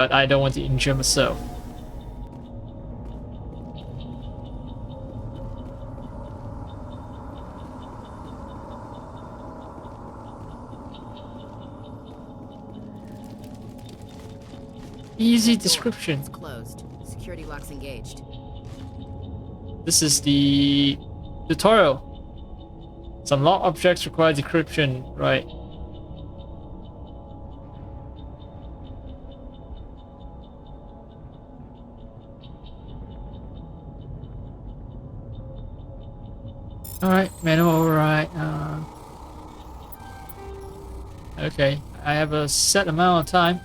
but I don't want to injure myself. Easy description. It's closed. Security lock's engaged. This is the tutorial. Some lock objects require decryption, right? Alright, manual override. Okay, I have a set amount of time.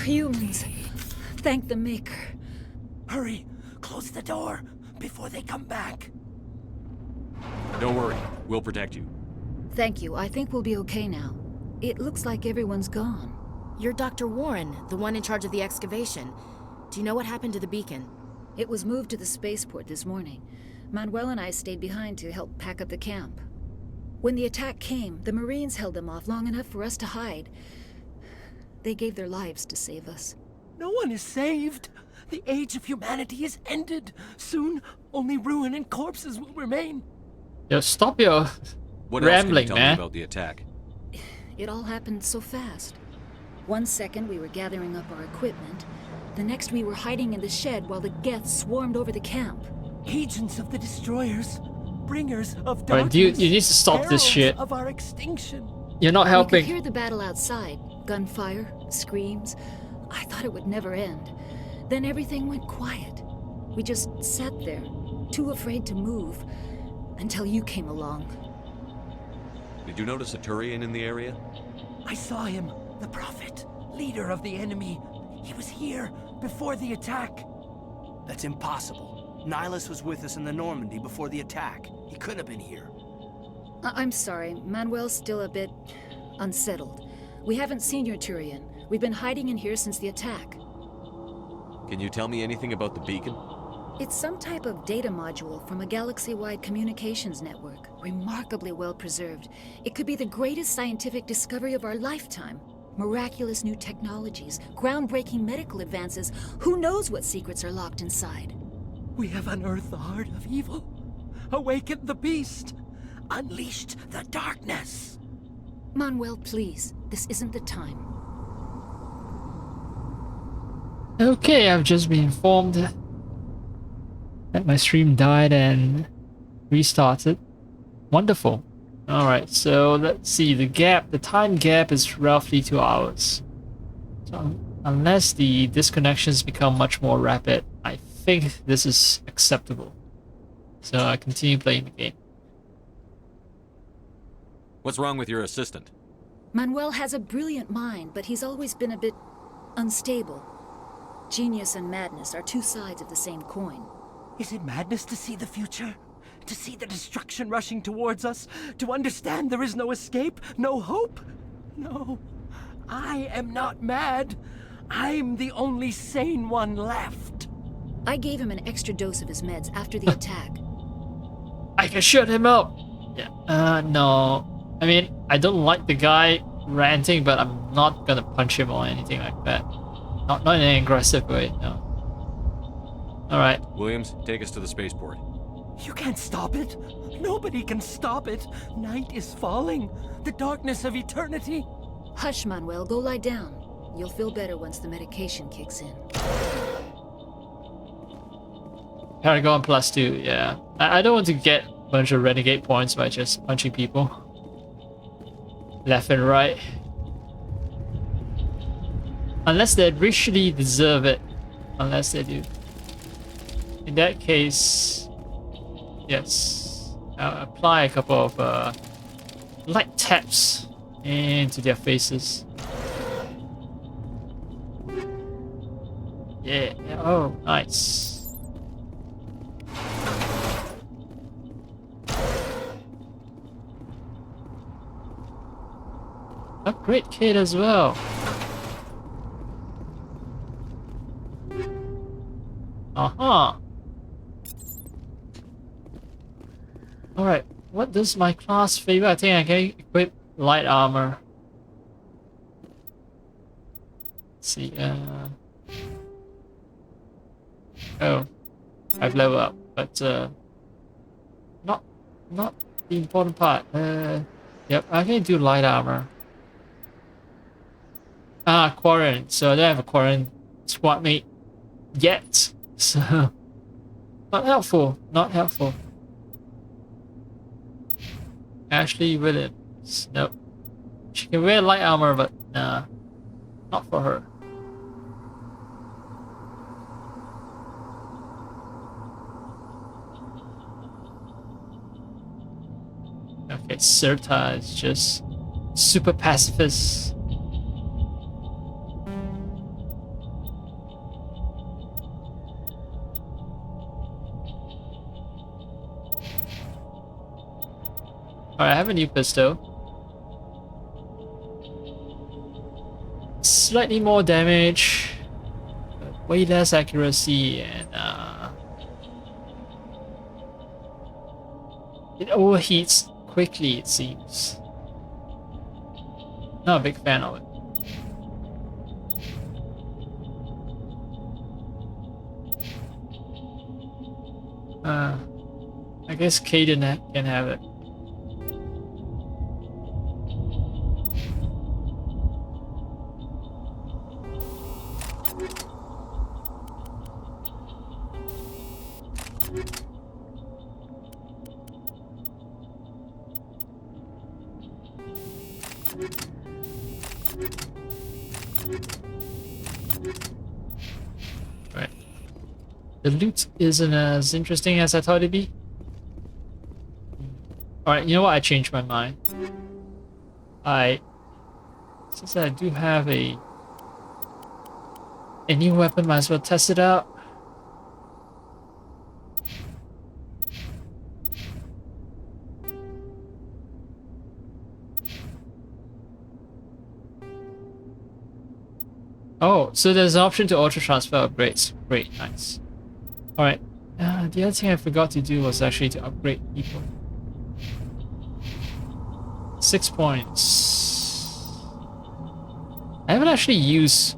Humans, thank the Maker. Hurry! Close the door before they come back. Don't worry, we'll protect you. Thank you. I think we'll be okay now. It looks like everyone's gone. You're Dr. Warren, the one in charge of the excavation. Do you know what happened to the beacon? It was moved to the spaceport this morning. Manuel and I stayed behind to help pack up the camp. When the attack came, the Marines held them off long enough for us to hide. They gave their lives to save us. No one is saved. The age of humanity is ended. Soon, only ruin and corpses will remain. Yo, stop your What rambling, else can you tell man. me about the attack? It all happened so fast. One second we were gathering up our equipment. The next we were hiding in the shed while the Geth swarmed over the camp. Agents of the destroyers, bringers of darkness. Alright, dude, you need to stop this heralds shit. of our extinction. You're not We helping. could hear the battle outside. Gunfire, screams. I thought it would never end. Then everything went quiet. We just sat there, too afraid to move, until you came along. Did you notice a Turian in the area? I saw him, the prophet, leader of the enemy. He was here before the attack. That's impossible. Nihilus was with us in the Normandy before the attack. He couldn't have been here. I'm sorry, Manuel's still a bit unsettled. We haven't seen your Turian. We've been hiding in here since the attack. Can you tell me anything about the beacon? It's some type of data module from a galaxy-wide communications network, remarkably well preserved. It could be the greatest scientific discovery of our lifetime. Miraculous new technologies, groundbreaking medical advances. Who knows what secrets are locked inside? We have unearthed the heart of evil, awakened the beast, unleashed the darkness. Manuel, please. This isn't the time. Okay, I've just been informed that my stream died and restarted. Wonderful. Alright, so let's see. The time gap is roughly 2 hours. So unless the disconnections become much more rapid, I think this is acceptable. So I continue playing the game. What's wrong with your assistant? Manuel has a brilliant mind, but he's always been a bit unstable. Genius and madness are two sides of the same coin. Is it madness to see the future? To see the destruction rushing towards us? To understand there is no escape? No hope? No. I am not mad. I'm the only sane one left. I gave him an extra dose of his meds after the attack. I can shut him up! Yeah, no. I mean, I don't like the guy ranting, but I'm not gonna punch him or anything like that. Not in an aggressive way, no. Alright. Williams, take us to the spaceport. You can't stop it. Nobody can stop it. Night is falling. The darkness of eternity. Hush, Manuel, go lie down. You'll feel better once the medication kicks in. Paragon +2, yeah. I don't want to get a bunch of renegade points by just punching people. Left and right. Unless they richly deserve it. Unless they do. In that case, yes. I'll apply a couple of light taps into their faces. Yeah, oh, nice. Upgrade kit as well. Aha. Alright, what does my class favor? I think I can equip light armor. Let's see, oh, I've leveled up, but not not the important part. Yep, I can do light armor. Ah, quarant. So I don't have a quarant squad mate yet. So not helpful. Not helpful. Ashley Williams. Nope. She can wear light armor, but nah, not for her. Okay, Serta is just super pacifist. Alright, I have a new pistol. Slightly more damage, but way less accuracy, and it overheats quickly, it seems. Not a big fan of it. I guess Caden can have it. Right. The loot isn't as interesting as I thought it'd be. Alright, you know what? I changed my mind. Since I do have a new weapon, might as well test it out. Oh, so there's an option to auto transfer upgrades. Great, nice. Alright, the other thing I forgot to do was actually to upgrade people. 6 points. I haven't actually used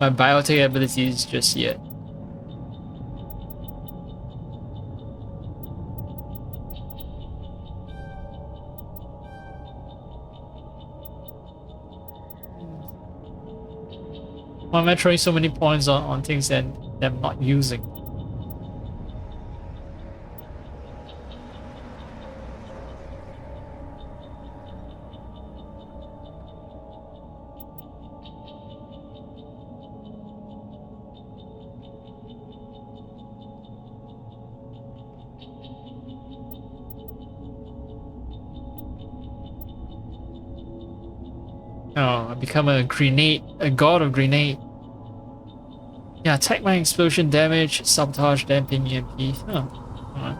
my biotech abilities just yet. Why am I throwing so many points on things that I'm not using? Oh, I become a god of grenade. Yeah, attack my explosion damage, sabotage, damping EMP. Oh, alright.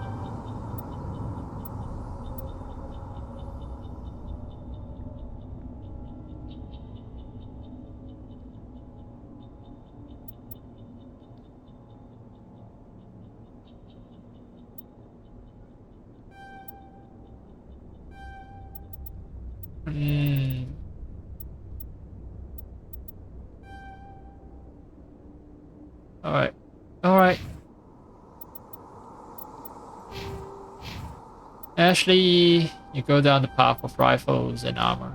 Alright. Alright. Ashley, you go down the path of rifles and armor.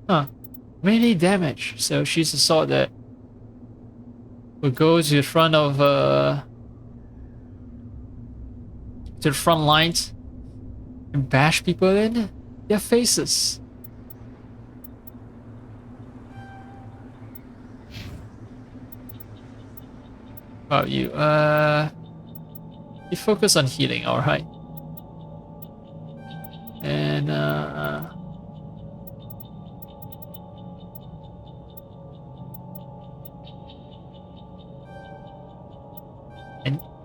Huh. Melee damage. So she's a sword that will go to the front of to the front lines and bash people in their faces. About you, you focus on healing, alright. And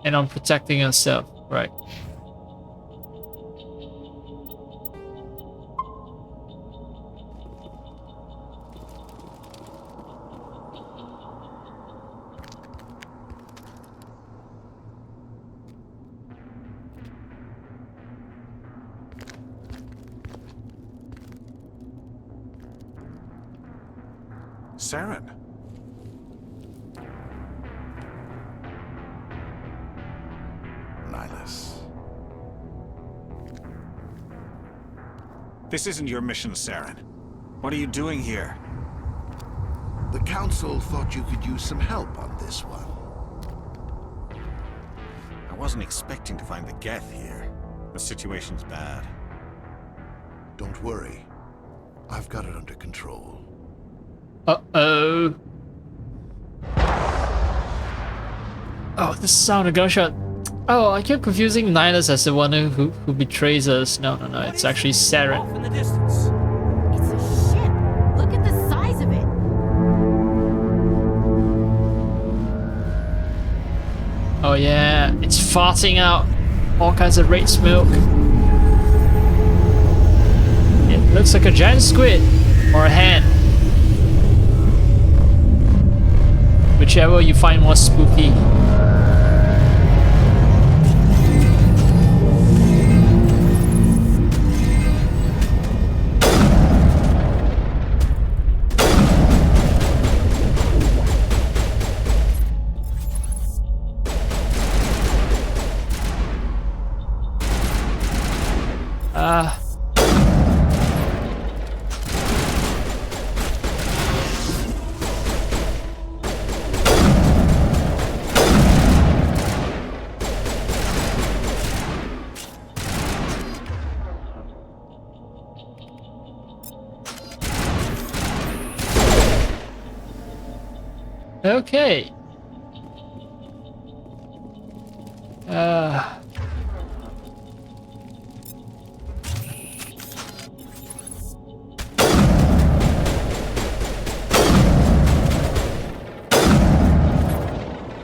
and on protecting yourself, right? Saren. Nihilus. This isn't your mission, Saren. What are you doing here? The Council thought you could use some help on this one. I wasn't expecting to find the Geth here. The situation's bad. Don't worry. I've got it under control. Uh-oh. Oh, the sound of gunshot. Oh, I kept confusing Nihilus as the one who betrays us. No, it's actually Off Saren. in the distance. It's a ship. Look at the size of it. Oh yeah, it's farting out all kinds of red smoke. It looks like a giant squid or a hand. Whichever you find more spooky. Okay.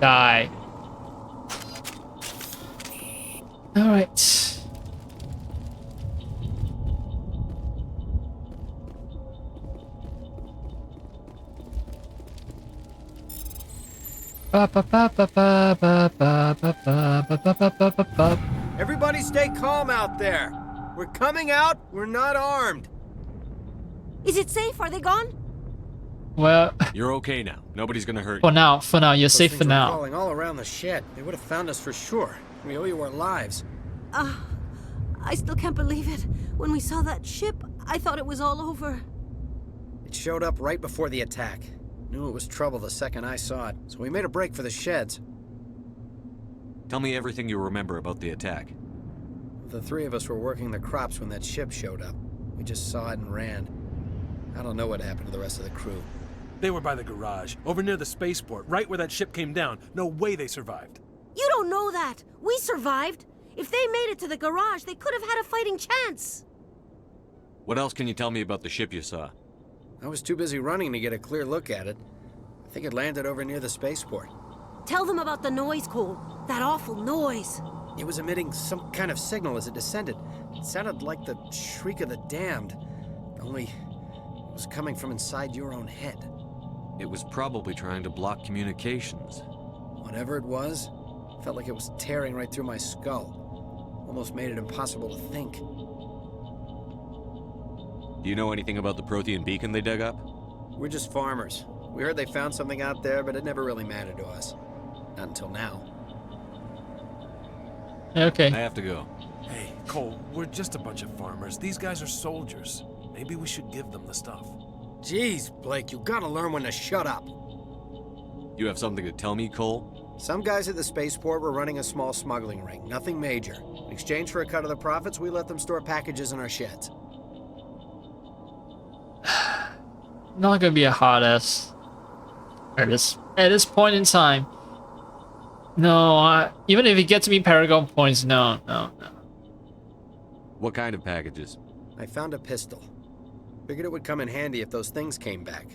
Die. All right. Ba ba ba ba ba ba ba ba ba ba ba ba ba ba. Everybody stay calm out there. We're coming out. We're not armed. Is it safe? Are they gone? Well, You're okay now. Nobody's gonna hurt you. for now, you're Those safe things for were now. crawling all around the shed. They would have found us for sure. We owe you our lives. I still can't believe it. When we saw that ship, I thought it was all over. It showed up right before the attack. Knew it was trouble the second I saw it, so we made a break for the sheds. Tell me everything you remember about the attack. The three of us were working the crops when that ship showed up. We just saw it and ran. I don't know what happened to the rest of the crew. They were by the garage, over near the spaceport, right where that ship came down. No way they survived. You don't know that. We survived. If they made it to the garage, they could have had a fighting chance. What else can you tell me about the ship you saw? I was too busy running to get a clear look at it. I think it landed over near the spaceport. Tell them about the noise, Cole. That awful noise. It was emitting some kind of signal as it descended. It sounded like the shriek of the damned, only it was coming from inside your own head. It was probably trying to block communications. Whatever it was, felt like it was tearing right through my skull. Almost made it impossible to think. Do you know anything about the Prothean beacon they dug up? We're just farmers. We heard they found something out there, but it never really mattered to us. Not until now. Okay. I have to go. Hey, Cole, we're just a bunch of farmers. These guys are soldiers. Maybe we should give them the stuff. Jeez, Blake, you gotta learn when to shut up. You have something to tell me, Cole? Some guys at the spaceport were running a small smuggling ring, nothing major. In exchange for a cut of the profits, we let them store packages in our sheds. Not gonna be a hard ass at this point in time. No, even if it gets me Paragon points, no. What kind of packages? I found a pistol. Figured it would come in handy if those things came back.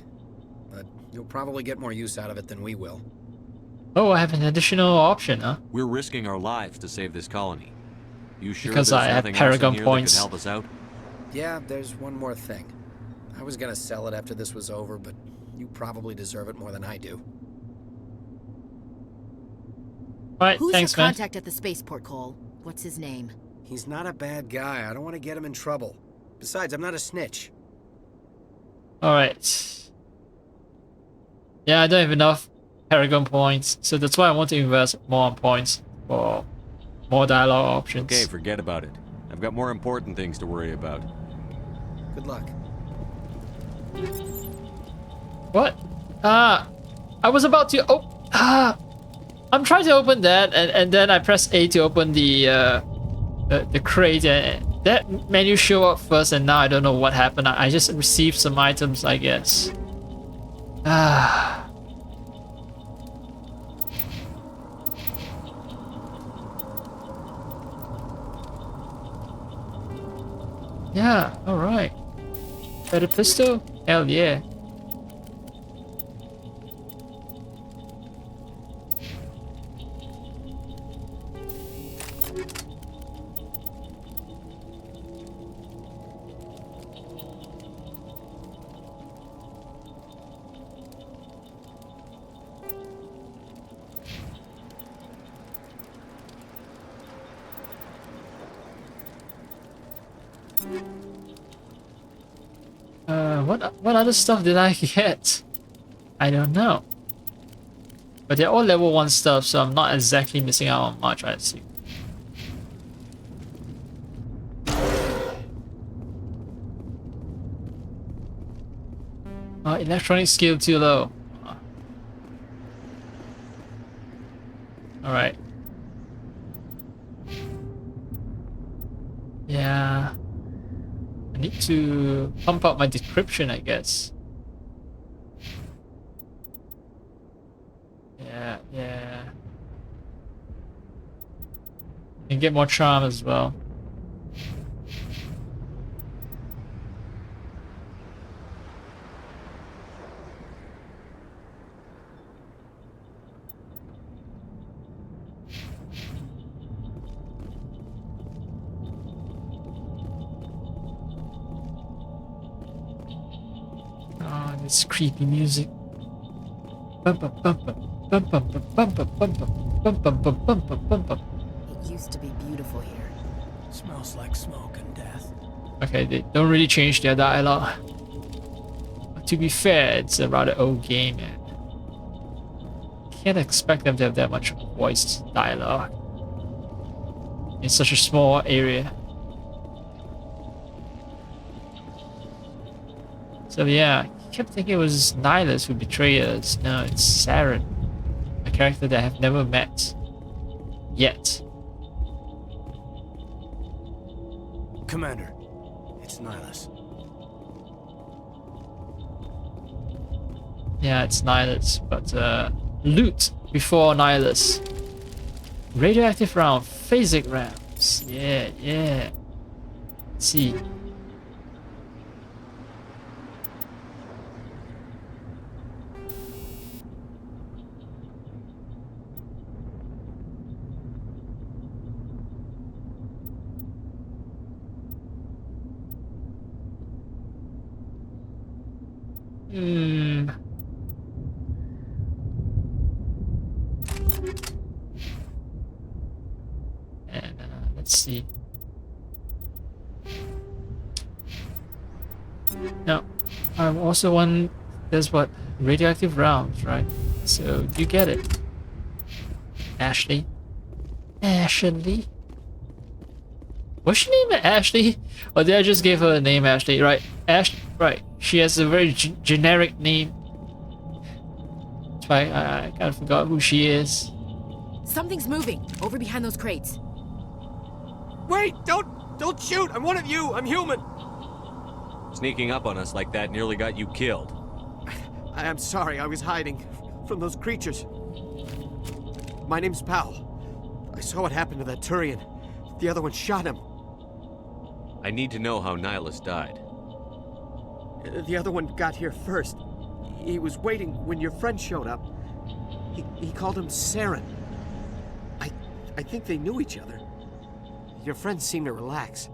But you'll probably get more use out of it than we will. Oh, I have an additional option, huh? We're risking our lives to save this colony. You sure Because there's I have nothing Paragon else in here points. that could help us out? Yeah, there's one more thing. I was gonna sell it after this was over, but you probably deserve it more than I do. Alright, Who's thanks, your man. contact at the spaceport, Cole? What's his name? He's not a bad guy. I don't want to get him in trouble. Besides, I'm not a snitch. Alright. Yeah, I don't have enough Paragon points, so that's why I want to invest more on points for more dialogue options. Okay, forget about it. I've got more important things to worry about. Good luck. What? I was about to... I'm trying to open that, and then I press A to open the crate, and that menu showed up first, and now I don't know what happened. I just received some items, I guess. Yeah, alright. Better pistol? Hell yeah. What other stuff did I get? I don't know. But they're all level 1 stuff, so I'm not exactly missing out on much, I see. Electronic skill too low. Alright. Yeah. I need to pump up my decryption, I guess. Yeah. And get more charm as well. This creepy music. It used to be beautiful here. Smells like smoke and death. Okay, they don't really change their dialogue. But to be fair, it's a rather old game, and can't expect them to have that much voiced dialogue in such a small area. So yeah, I kept thinking it was Nihilus who betrayed us. No, it's Saren, a character that I have never met yet. Commander, it's Nihilus. Yeah, it's Nihilus, but loot before Nihilus. Radioactive round, phasic rounds. Yeah. Let's see. And let's see. Now, I'm also one. There's what radioactive rounds, right? So you get it, Ashley. Ashley. Was she named Ashley, or did I just give her a name Ashley? Right, Ash. Right, she has a very generic name. That's why I kind of forgot who she is. Something's moving over behind those crates. Wait! Don't shoot! I'm one of you! I'm human! Sneaking up on us like that nearly got you killed. I am sorry, I was hiding from those creatures. My name's Powell. I saw what happened to that Turian. The other one shot him. I need to know how Nihilus died. The other one got here first. He was waiting when your friend showed up. He called him Saren. I think they knew each other. Your friend seemed to relax.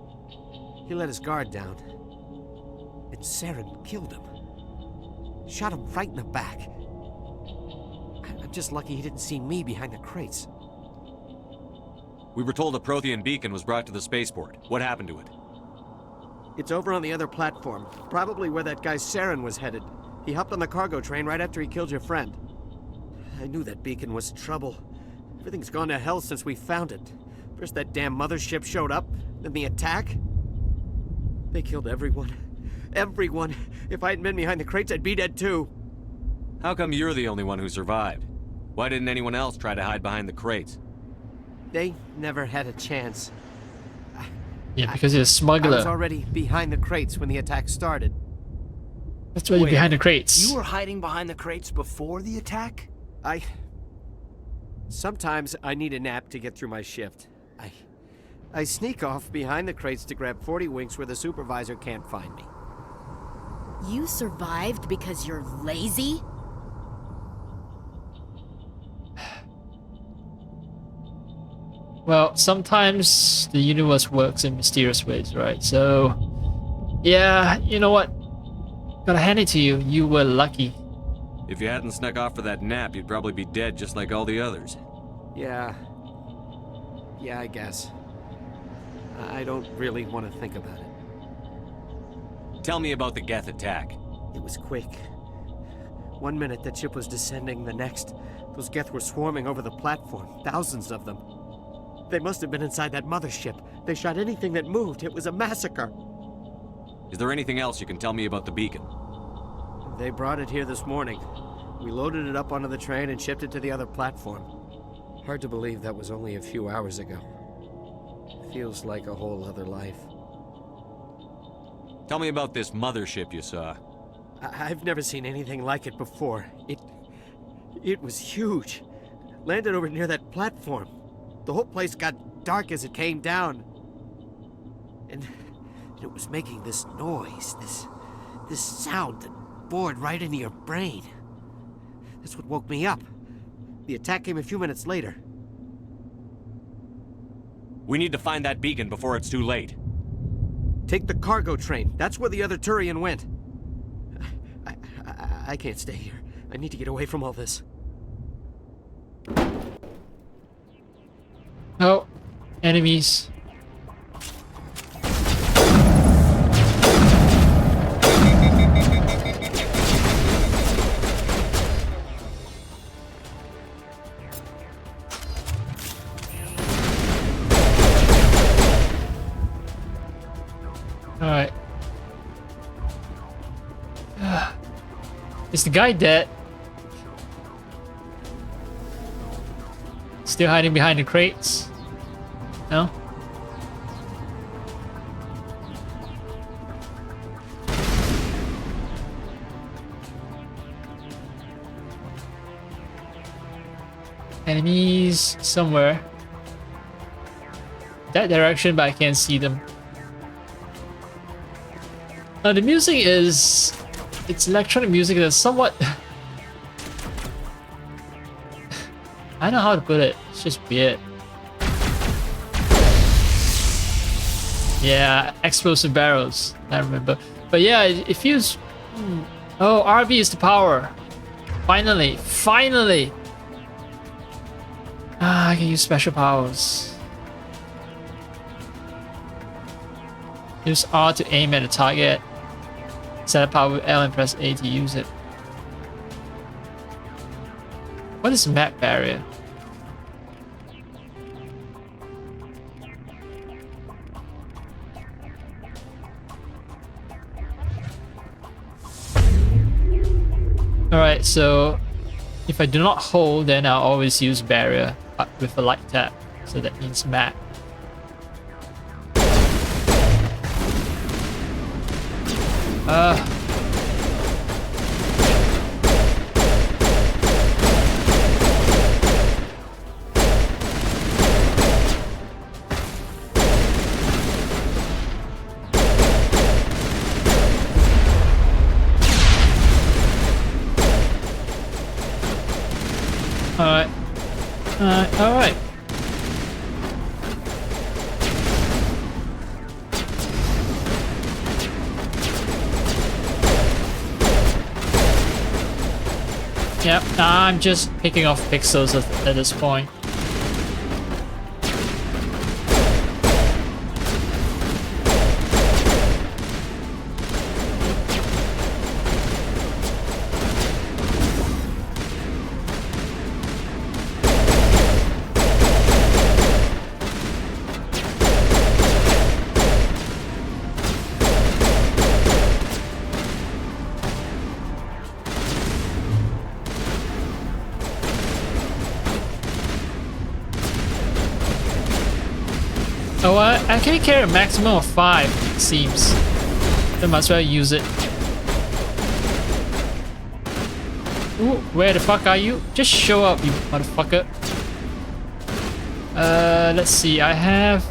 He let his guard down. And Saren killed him. Shot him right in the back. I'm just lucky he didn't see me behind the crates. We were told a Prothean beacon was brought to the spaceport. What happened to it? It's over on the other platform, probably where that guy Saren was headed. He hopped on the cargo train right after he killed your friend. I knew that beacon was trouble. Everything's gone to hell since we found it. First that damn mothership showed up, then the attack. They killed everyone. Everyone. If I hadn't been behind the crates, I'd be dead too. How come you're the only one who survived? Why didn't anyone else try to hide behind the crates? They never had a chance. Yeah, because you're a I was smuggler. already behind the crates when the attack started. That's why you're behind the crates. You were hiding behind the crates before the attack? Sometimes I need a nap to get through my shift. I sneak off behind the crates to grab 40 winks where the supervisor can't find me. You survived because you're lazy? Well, sometimes the universe works in mysterious ways, right? So, yeah, you know what? Gotta hand it to you. You were lucky. If you hadn't snuck off for that nap, you'd probably be dead just like all the others. Yeah, I guess. I don't really want to think about it. Tell me about the Geth attack. It was quick. 1 minute that ship was descending, the next, those Geth were swarming over the platform, thousands of them. They must have been inside that mothership. They shot anything that moved. It was a massacre. Is there anything else you can tell me about the beacon? They brought it here this morning. We loaded it up onto the train and shipped it to the other platform. Hard to believe that was only a few hours ago. Feels like a whole other life. Tell me about this mothership you saw. I've never seen anything like it before. It was huge. Landed over near that platform. The whole place got dark as it came down. And it was making this noise, this sound that bored right into your brain. That's what woke me up. The attack came a few minutes later. We need to find that beacon before it's too late. Take the cargo train. That's where the other Turian went. I can't stay here. I need to get away from all this. Oh, enemies. Alright. Is the guy dead? Still hiding behind the crates? No? Enemies somewhere. That direction, but I can't see them. The music is... It's electronic music that's somewhat... I don't know how to put it. It's just weird. Yeah, explosive barrels. I remember. But yeah, it feels... Oh, RB is the power. Finally. Finally! Ah, I can use special powers. Use R to aim at a target. Set a power with L and press A to use it. What is map barrier? Alright, so if I do not hold, then I'll always use barrier with a light tap. So that means map. Alright. Yep, I'm just picking off pixels at this point. Oh, I can carry a maximum of 5, it seems. I might as well use it. Ooh, where the fuck are you? Just show up, you motherfucker. Let's see, I have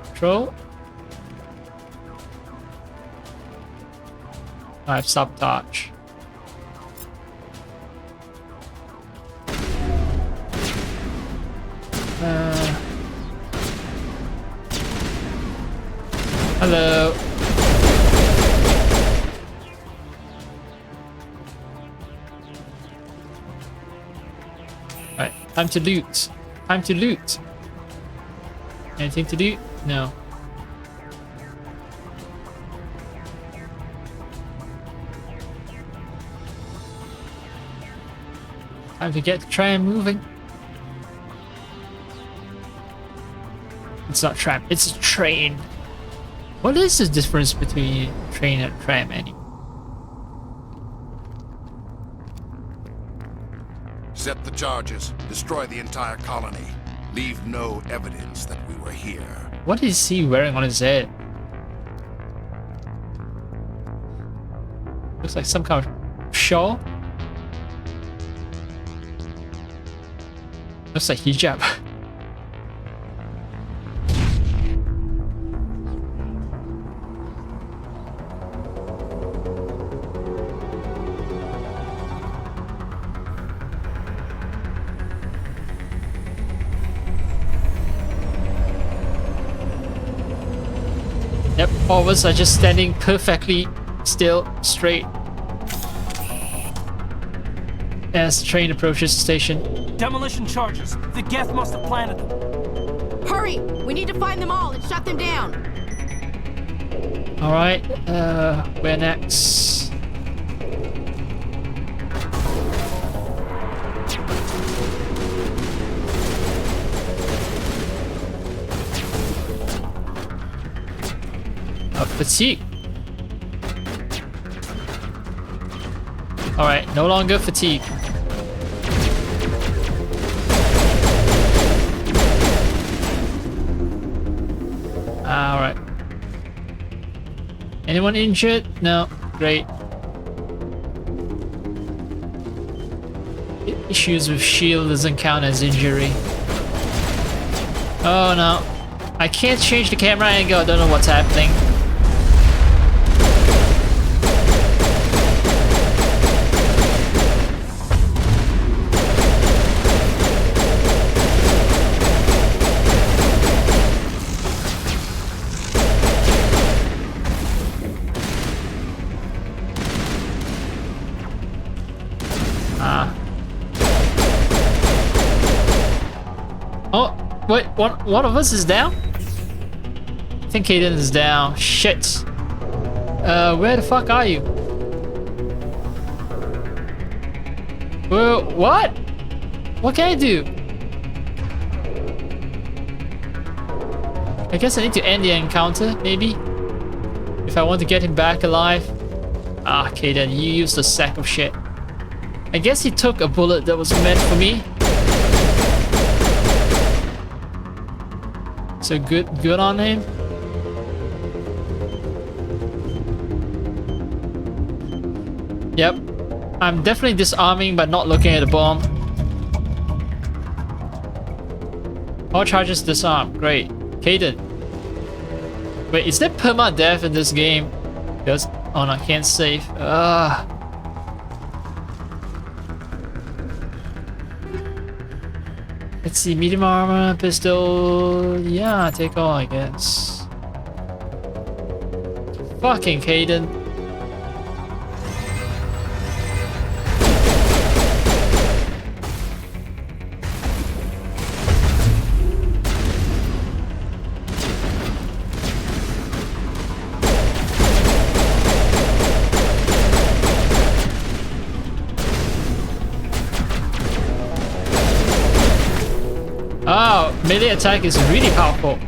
control. I have sabotage. Hello. Right, time to loot. Time to loot. Anything to do? No. Time to get the tram moving. It's not tram, it's a train. What is the difference between train and tram anyway? Set the charges. Destroy the entire colony. Leave no evidence that we were here. What is he wearing on his head? Looks like some kind of shawl. Looks like hijab. Yep, all of us are just standing perfectly still, straight, as the train approaches the station. Demolition charges. The Geth must have planted them. Hurry! We need to find them all and shut them down. Alright, where next? Fatigue. Alright, no longer fatigue. Alright. Anyone injured? No. Great. Issues with shield doesn't count as injury. Oh no. I can't change the camera angle, I don't know what's happening. Oh, wait, one of us is down? I think Aiden is down. Shit. Where the fuck are you? Well, what? What can I do? I guess I need to end the encounter, maybe? If I want to get him back alive. Ah, okay then, you used a sack of shit. I guess he took a bullet that was meant for me. So good on him. Yep. I'm definitely disarming but not looking at the bomb. All charges disarmed. Great. Caden. Wait, is there perma-death in this game? Because oh no, I can't save. Let's see, medium armor, pistol. Yeah, take all, I guess. Fucking Caden. Oh, melee attack is really powerful.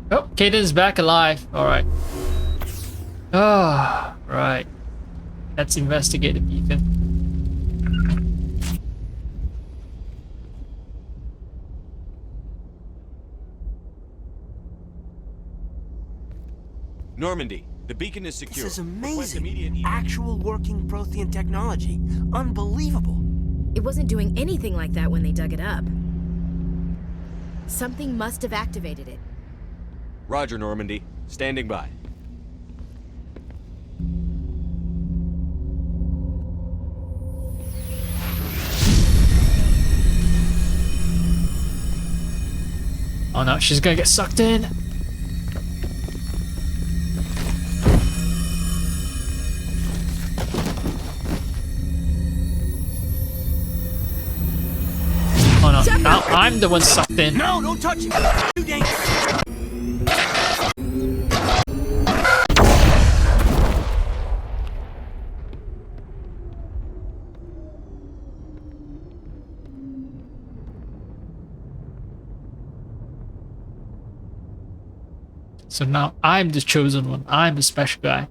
Oh, Caden's back alive. Alright. Oh, right. Let's investigate the beacon. Normandy, the beacon is secure. This is Request amazing. immediate- Actual working Prothean technology. Unbelievable. It wasn't doing anything like that when they dug it up. Something must have activated it. Roger, Normandy. Standing by. Oh no, she's gonna get sucked in. Oh no, now I'm the one sucked in. No, don't touch it. Too dangerous. So now I'm the chosen one. I'm the special guy.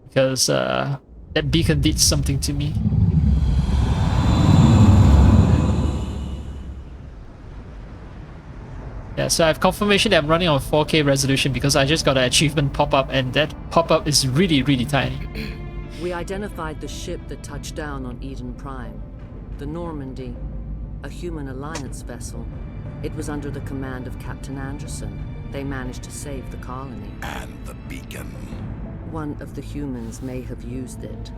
Because that beacon did something to me. Yeah, so I have confirmation that I'm running on 4K resolution because I just got an achievement pop-up, and that pop-up is really, really tiny. We identified the ship that touched down on Eden Prime. The Normandy, a human alliance vessel. It was under the command of Captain Anderson. They managed to save the colony. And the beacon. One of the humans may have used it.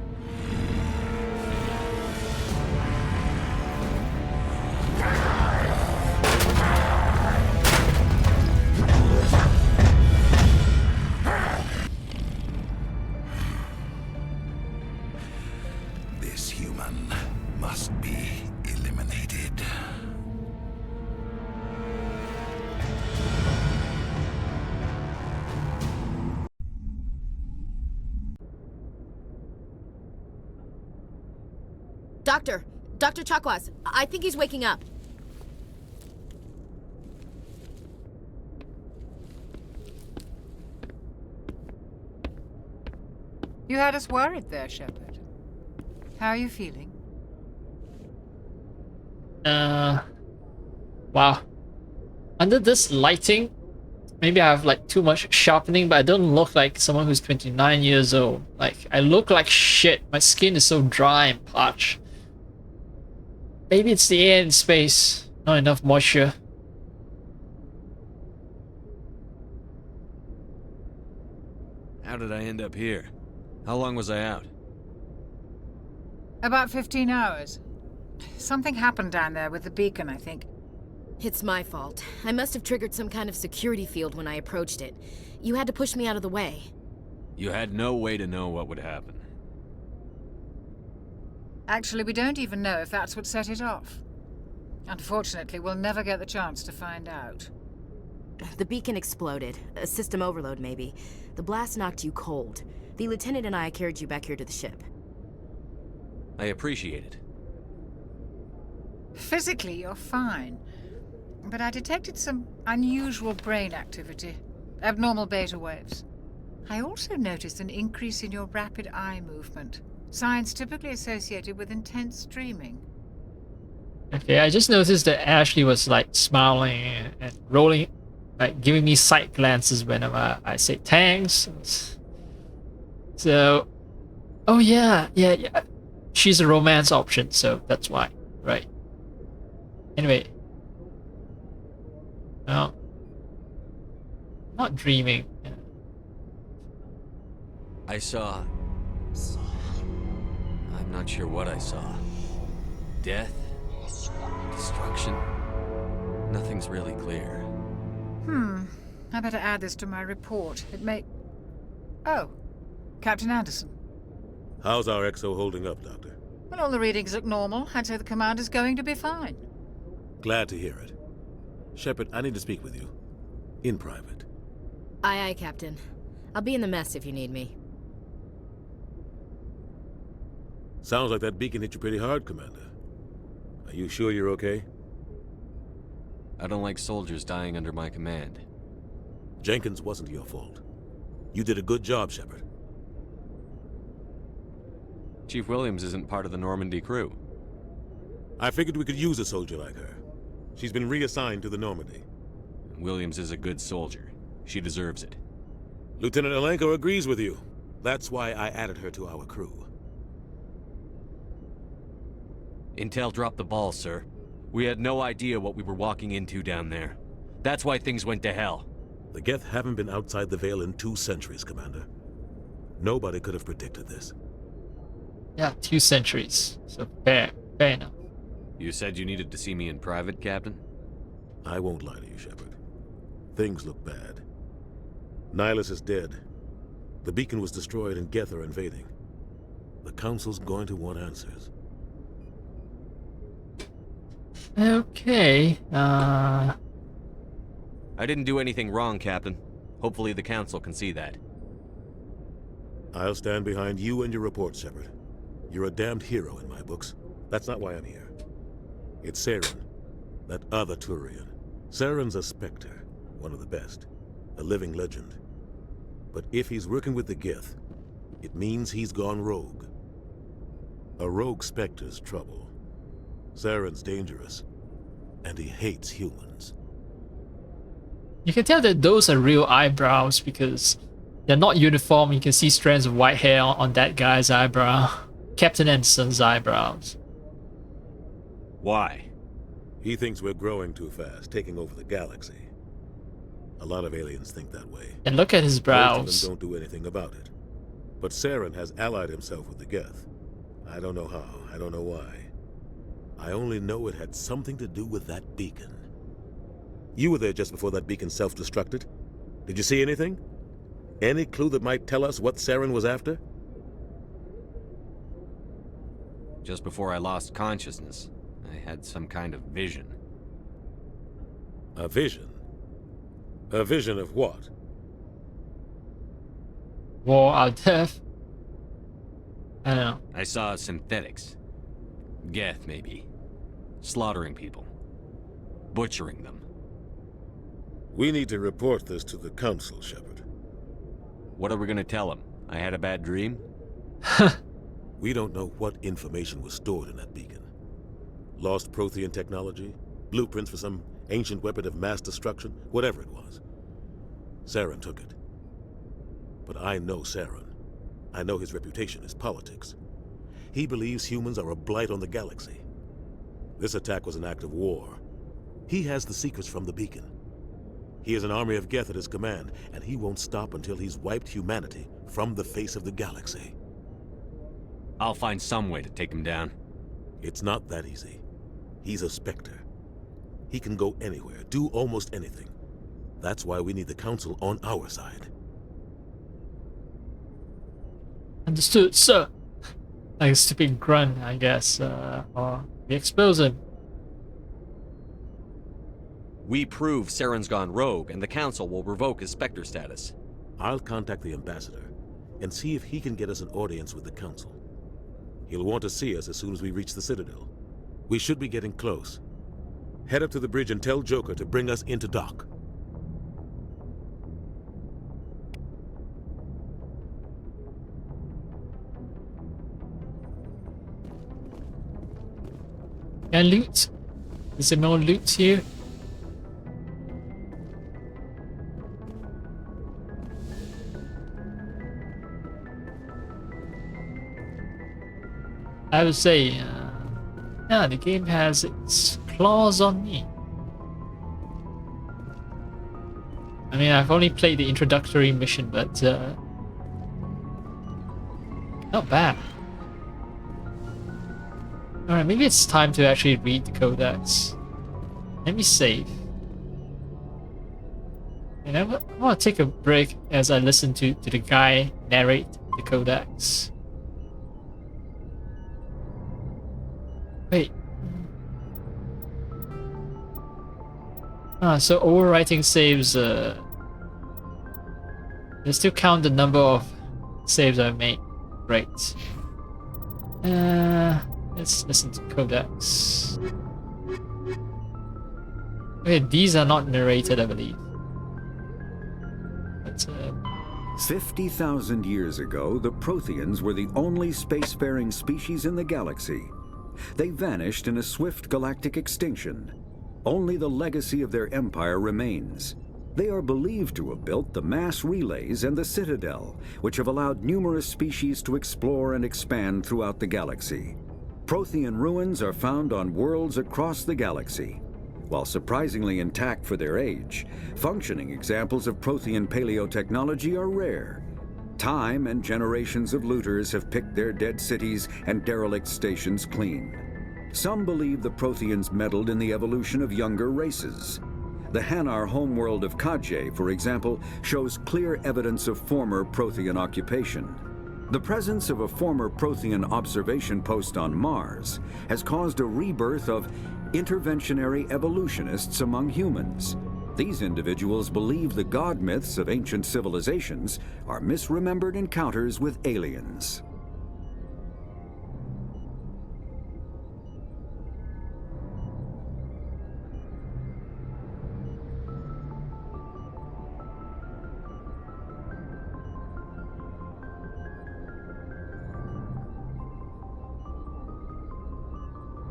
This human must be eliminated. Dr. Chakwas, I think he's waking up. You had us worried there, Shepard. How are you feeling? Wow. Under this lighting, maybe I have like too much sharpening, but I don't look like someone who's 29 years old. Like, I look like shit. My skin is so dry and parched. Maybe it's the air in space. Not enough moisture. How did I end up here? How long was I out? About 15 hours. Something happened down there with the beacon, I think. It's my fault. I must have triggered some kind of security field when I approached it. You had to push me out of the way. You had no way to know what would happen. Actually, we don't even know if that's what set it off. Unfortunately, we'll never get the chance to find out. The beacon exploded. A system overload, maybe. The blast knocked you cold. The lieutenant and I carried you back here to the ship. I appreciate it. Physically, you're fine. But I detected some unusual brain activity. Abnormal beta waves. I also noticed an increase in your rapid eye movement. Signs typically associated with intense dreaming. Okay, I just noticed that Ashley was like smiling and rolling, like giving me side glances whenever I say thanks. So, oh yeah. She's a romance option, so that's why, right? Anyway, no, not dreaming. I saw... I'm not sure what I saw. Death? Destruction? Nothing's really clear. I better add this to my report. It may... Oh, Captain Anderson. How's our XO holding up, Doctor? Well, all the readings look normal. I'd say the commander's going to be fine. Glad to hear it. Shepard, I need to speak with you. In private. Aye, Captain. I'll be in the mess if you need me. Sounds like that beacon hit you pretty hard, Commander. Are you sure you're okay? I don't like soldiers dying under my command. Jenkins wasn't your fault. You did a good job, Shepard. Chief Williams isn't part of the Normandy crew. I figured we could use a soldier like her. She's been reassigned to the Normandy. Williams is a good soldier. She deserves it. Lieutenant Alenko agrees with you. That's why I added her to our crew. Intel dropped the ball, sir. We had no idea what we were walking into down there. That's why things went to hell. The Geth haven't been outside the Veil in 2 centuries, Commander. Nobody could have predicted this. Yeah, 2 centuries. So fair enough. You said you needed to see me in private, Captain? I won't lie to you, Shepard. Things look bad. Nihilus is dead. The beacon was destroyed and Geth are invading. The Council's going to want answers. Okay, I didn't do anything wrong, Captain. Hopefully the Council can see that. I'll stand behind you and your report, Shepard. You're a damned hero in my books. That's not why I'm here. It's Saren, that other Turian. Saren's a Spectre, one of the best, a living legend. But if he's working with the Geth, it means he's gone rogue. A rogue Spectre's trouble. Saren's dangerous, and he hates humans. you can tell that those are real eyebrows because they're not uniform. You can see strands of white hair on that guy's eyebrow. Captain Anderson's eyebrows. Why? He thinks we're growing too fast, taking over the galaxy. A lot of aliens think that way. And look at his brows. Most of them don't do anything about it. But Saren has allied himself with the Geth. I don't know how, I don't know why. I only know it had something to do with that beacon. You were there just before that beacon self-destructed. Did you see anything? Any clue that might tell us what Saren was after? Just before I lost consciousness, I had some kind of vision. A vision? A vision of what? War or death? I don't know. I saw synthetics. Geth, maybe. Slaughtering people. Butchering them. We need to report this to the Council, Shepard. What are we gonna tell them? I had a bad dream? We don't know what information was stored in that beacon. Lost Prothean technology? Blueprints for some ancient weapon of mass destruction? Whatever it was. Saren took it. But I know Saren. I know his reputation is politics. He believes humans are a blight on the galaxy. This attack was an act of war. He has the secrets from the beacon. He has an army of Geth at his command, and he won't stop until he's wiped humanity from the face of the galaxy. I'll find some way to take him down. It's not that easy. He's a Spectre. He can go anywhere, do almost anything. That's why we need the Council on our side. Understood, sir. Like a stupid grunt, I guess. Or we expose him. We prove Saren's gone rogue, and the Council will revoke his Spectre status. I'll contact the Ambassador and see if he can get us an audience with the Council. He'll want to see us as soon as we reach the Citadel. We should be getting close. Head up to the bridge and tell Joker to bring us into dock. And loot? Is there more loot here? I would say, yeah, the game has its claws on me. I mean, I've only played the introductory mission, but not bad. Alright, maybe it's time to actually read the codex. Let me save. And I want to take a break as I listen to the guy narrate the codex. Wait. So overwriting saves, they still count the number of saves I've made. Great. Let's listen to codex. Okay, these are not narrated, I believe. But 50,000 years ago, the Protheans were the only spacefaring species in the galaxy. They vanished in a swift galactic extinction. Only the legacy of their empire remains. They are believed to have built the mass relays and the Citadel, which have allowed numerous species to explore and expand throughout the galaxy. Prothean ruins are found on worlds across the galaxy. While surprisingly intact for their age, functioning examples of Prothean paleotechnology are rare. Time and generations of looters have picked their dead cities and derelict stations clean. Some believe the Protheans meddled in the evolution of younger races. The Hanar homeworld of Kajay, for example, shows clear evidence of former Prothean occupation. The presence of a former Prothean observation post on Mars has caused a rebirth of interventionary evolutionists among humans. These individuals believe the god myths of ancient civilizations are misremembered encounters with aliens.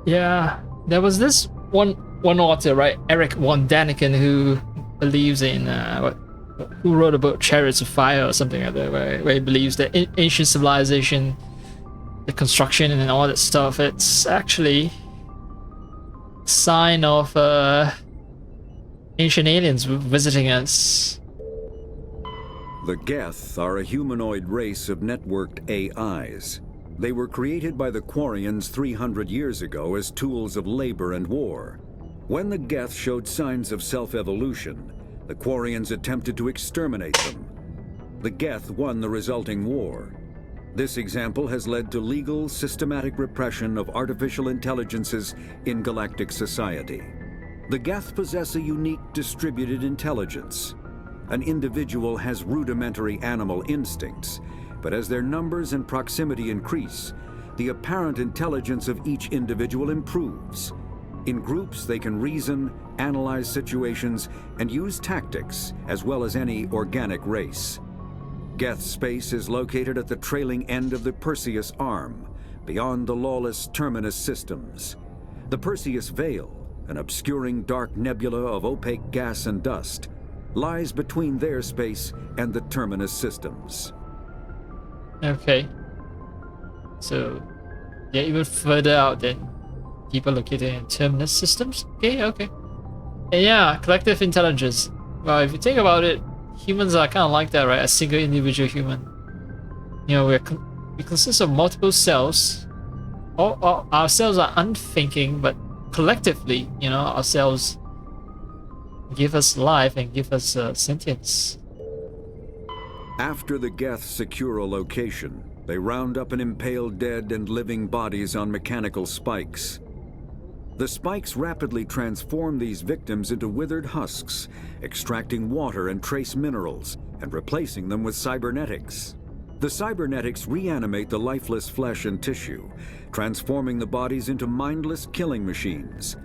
Yeah, there was this one author, right, Eric von Daniken, who believes in who wrote about Chariots of Fire or something like that, where he believes that ancient civilization, the construction and all that stuff, it's actually a sign of ancient aliens visiting us. The Geth are a humanoid race of networked AIs. They were created by the Quarians 300 years ago as tools of labor and war. When the Geth showed signs of self-evolution, the Quarians attempted to exterminate them. The Geth won the resulting war. This example has led to legal, systematic repression of artificial intelligences in galactic society. The Geth possess a unique distributed intelligence. An individual has rudimentary animal instincts, but as their numbers and proximity increase, the apparent intelligence of each individual improves. In groups, they can reason, analyze situations, and use tactics, as well as any organic race. Geth space is located at the trailing end of the Perseus Arm, beyond the lawless Terminus systems. The Perseus Veil, an obscuring dark nebula of opaque gas and dust, lies between their space and the Terminus systems. Okay. So, yeah, even further out than people located in Terminus systems? Okay. And yeah, collective intelligence. Well, if you think about it, humans are kind of like that, right? A single individual human. You know, we consist of multiple cells. All our cells are unthinking, but collectively, you know, our cells give us life and give us sentience. After the Geth secure a location, they round up and impale dead and living bodies on mechanical spikes. The spikes rapidly transform these victims into withered husks, extracting water and trace minerals, and replacing them with cybernetics. The cybernetics reanimate the lifeless flesh and tissue, transforming the bodies into mindless killing machines.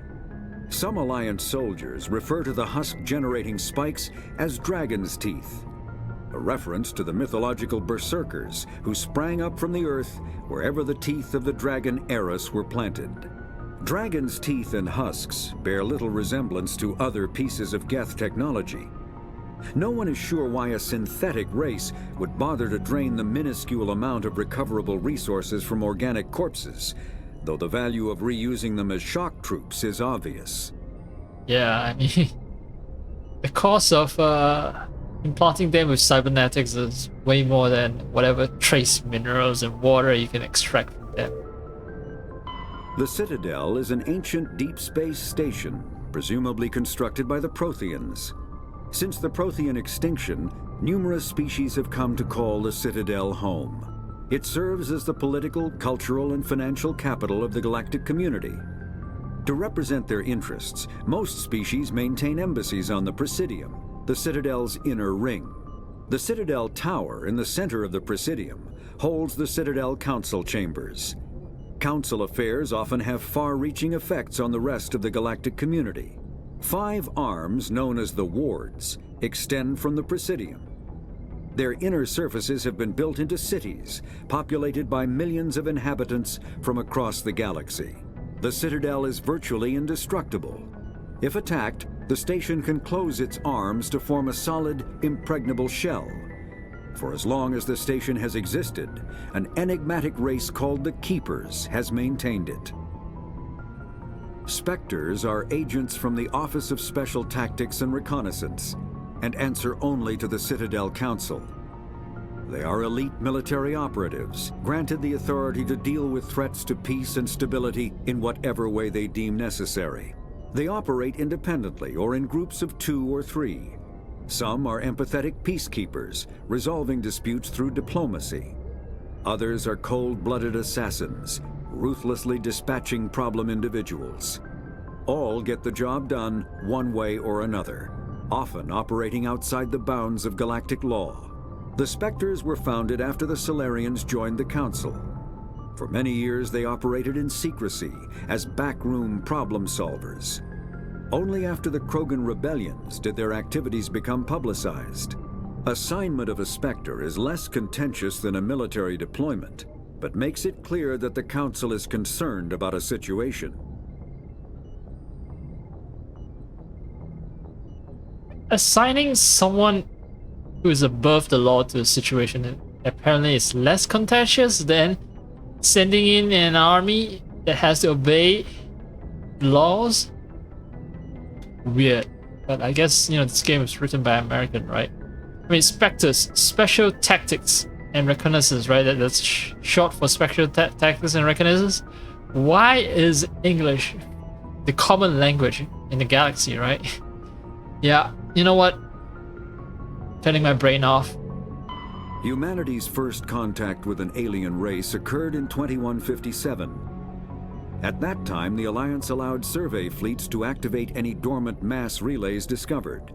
Some Alliance soldiers refer to the husk-generating spikes as dragon's teeth, a reference to the mythological berserkers who sprang up from the earth wherever the teeth of the dragon Eris were planted. Dragon's teeth and husks bear little resemblance to other pieces of Geth technology. No one is sure why a synthetic race would bother to drain the minuscule amount of recoverable resources from organic corpses, though the value of reusing them as shock troops is obvious. Yeah, I mean, the cost of implanting them with cybernetics is way more than whatever trace minerals and water you can extract from them. The Citadel is an ancient deep space station, presumably constructed by the Protheans. Since the Prothean extinction, numerous species have come to call the Citadel home. It serves as the political, cultural, and financial capital of the galactic community. To represent their interests, most species maintain embassies on the Presidium, the Citadel's inner ring. The Citadel Tower in the center of the Presidium holds the Citadel Council Chambers. Council affairs often have far-reaching effects on the rest of the galactic community. 5 arms, known as the Wards, extend from the Presidium. Their inner surfaces have been built into cities, populated by millions of inhabitants from across the galaxy. The Citadel is virtually indestructible. If attacked, the station can close its arms to form a solid, impregnable shell. For as long as the station has existed, an enigmatic race called the Keepers has maintained it. Spectres are agents from the Office of Special Tactics and Reconnaissance, and answer only to the Citadel Council. They are elite military operatives, granted the authority to deal with threats to peace and stability in whatever way they deem necessary. They operate independently or in groups of 2 or 3. Some are empathetic peacekeepers, resolving disputes through diplomacy. Others are cold-blooded assassins, ruthlessly dispatching problem individuals. All get the job done one way or another, often operating outside the bounds of galactic law. The Spectres were founded after the Solarians joined the Council. For many years they operated in secrecy as backroom problem solvers. Only after the Krogan rebellions did their activities become publicized. Assignment of a Spectre is less contentious than a military deployment, but makes it clear that the Council is concerned about a situation. Assigning someone who is above the law to a situation apparently is less contentious than sending in an army that has to obey laws. Weird. But I guess, you know, this game is written by American, right? I mean, Spectres, Special Tactics and Reconnaissance, right? That's short for Special Tactics and Reconnaissance. Why is English the common language in the galaxy, right? Yeah, you know what? Turning my brain off. Humanity's first contact with an alien race occurred in 2157. At that time, the Alliance allowed survey fleets to activate any dormant mass relays discovered,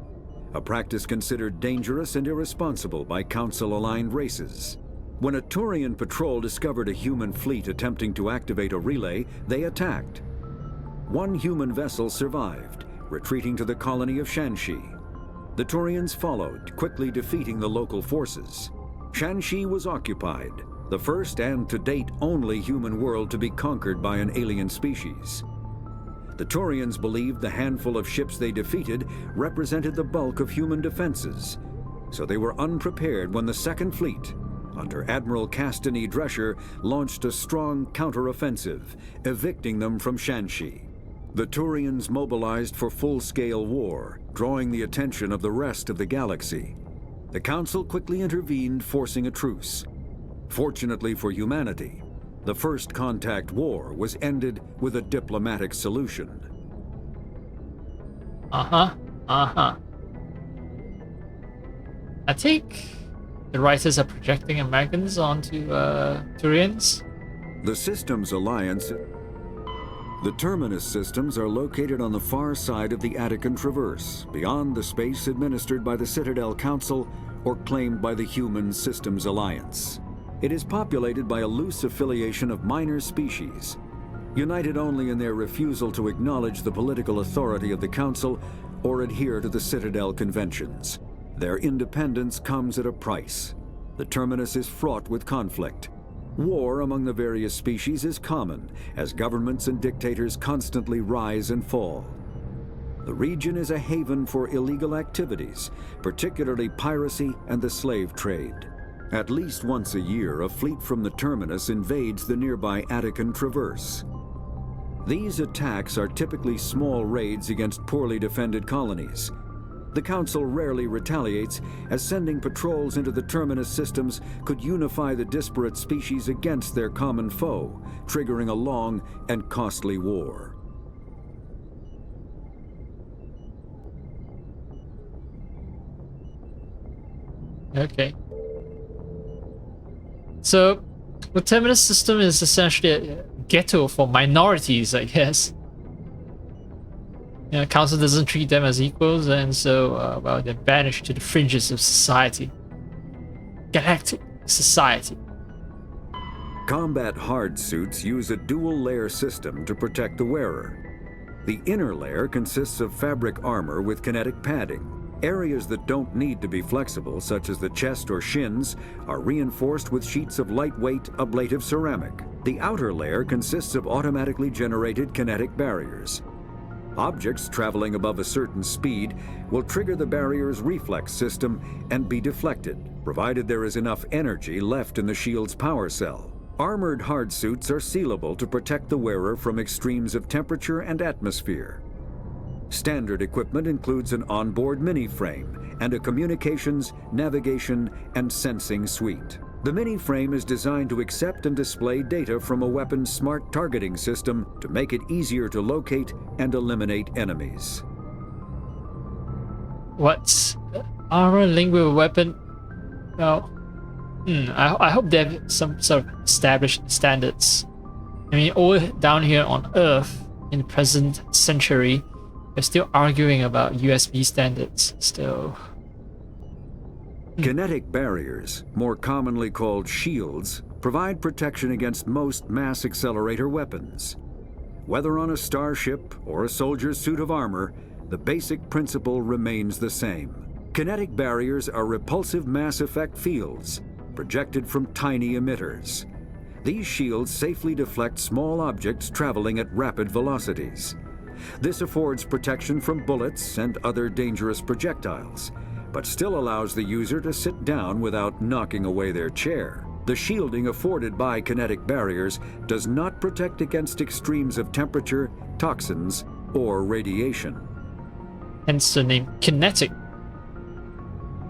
a practice considered dangerous and irresponsible by Council-aligned races. When a Turian patrol discovered a human fleet attempting to activate a relay, they attacked. One human vessel survived, retreating to the colony of Shanxi. The Turians followed, quickly defeating the local forces. Shanxi was occupied, the first and to date only human world to be conquered by an alien species. The Turians believed the handful of ships they defeated represented the bulk of human defenses, so they were unprepared when the Second Fleet, under Admiral Castany Drescher, launched a strong counteroffensive, evicting them from Shanxi. The Turians mobilized for full-scale war, drawing the attention of the rest of the galaxy. The Council quickly intervened, forcing a truce. Fortunately for humanity, the First Contact War was ended with a diplomatic solution. I think the writers are projecting Americans onto Turians. The Systems Alliance. The Terminus systems are located on the far side of the Attican Traverse, beyond the space administered by the Citadel Council or claimed by the Human Systems Alliance. It is populated by a loose affiliation of minor species, united only in their refusal to acknowledge the political authority of the Council or adhere to the Citadel conventions. Their independence comes at a price. The Terminus is fraught with conflict. War among the various species is common, as governments and dictators constantly rise and fall. The region is a haven for illegal activities, particularly piracy and the slave trade. At least once a year, a fleet from the Terminus invades the nearby Attican Traverse. These attacks are typically small raids against poorly defended colonies. The Council rarely retaliates, as sending patrols into the Terminus systems could unify the disparate species against their common foe, triggering a long and costly war. Okay. So, the Terminus system is essentially a ghetto for minorities, I guess. You know, Council doesn't treat them as equals, and so, well, they're banished to the fringes of society. Galactic society. Combat hard suits use a dual-layer system to protect the wearer. The inner layer consists of fabric armor with kinetic padding, Areas that don't need to be flexible, such as the chest or shins, are reinforced with sheets of lightweight, ablative ceramic. The outer layer consists of automatically generated kinetic barriers. Objects traveling above a certain speed will trigger the barrier's reflex system and be deflected, provided there is enough energy left in the shield's power cell. Armored hardsuits are sealable to protect the wearer from extremes of temperature and atmosphere. Standard equipment includes an onboard mini-frame and a communications, navigation, and sensing suite. The mini-frame is designed to accept and display data from a weapon's smart targeting system to make it easier to locate and eliminate enemies. What's armor linked with a weapon? Well, I hope they have some sort of established standards. I mean, all down here on Earth in the present century, they're still arguing about USB standards still. Kinetic barriers, more commonly called shields, provide protection against most mass accelerator weapons. Whether on a starship or a soldier's suit of armor, the basic principle remains the same. Kinetic barriers are repulsive mass effect fields, projected from tiny emitters. These shields safely deflect small objects traveling at rapid velocities. This affords protection from bullets and other dangerous projectiles, but still allows the user to sit down without knocking away their chair. The shielding afforded by kinetic barriers does not protect against extremes of temperature, toxins, or radiation. Hence the name kinetic.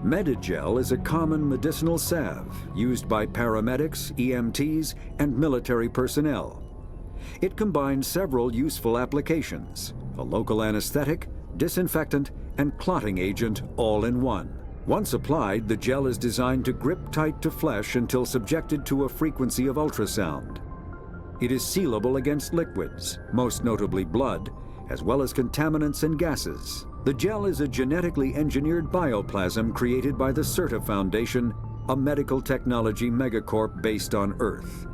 Medigel is a common medicinal salve used by paramedics, EMTs, and military personnel. It combines several useful applications: a local anesthetic, disinfectant, and clotting agent all in one. Once applied, the gel is designed to grip tight to flesh until subjected to a frequency of ultrasound. It is sealable against liquids, most notably blood, as well as contaminants and gases. The gel is a genetically engineered bioplasm created by the CERTA Foundation, a medical technology megacorp based on Earth.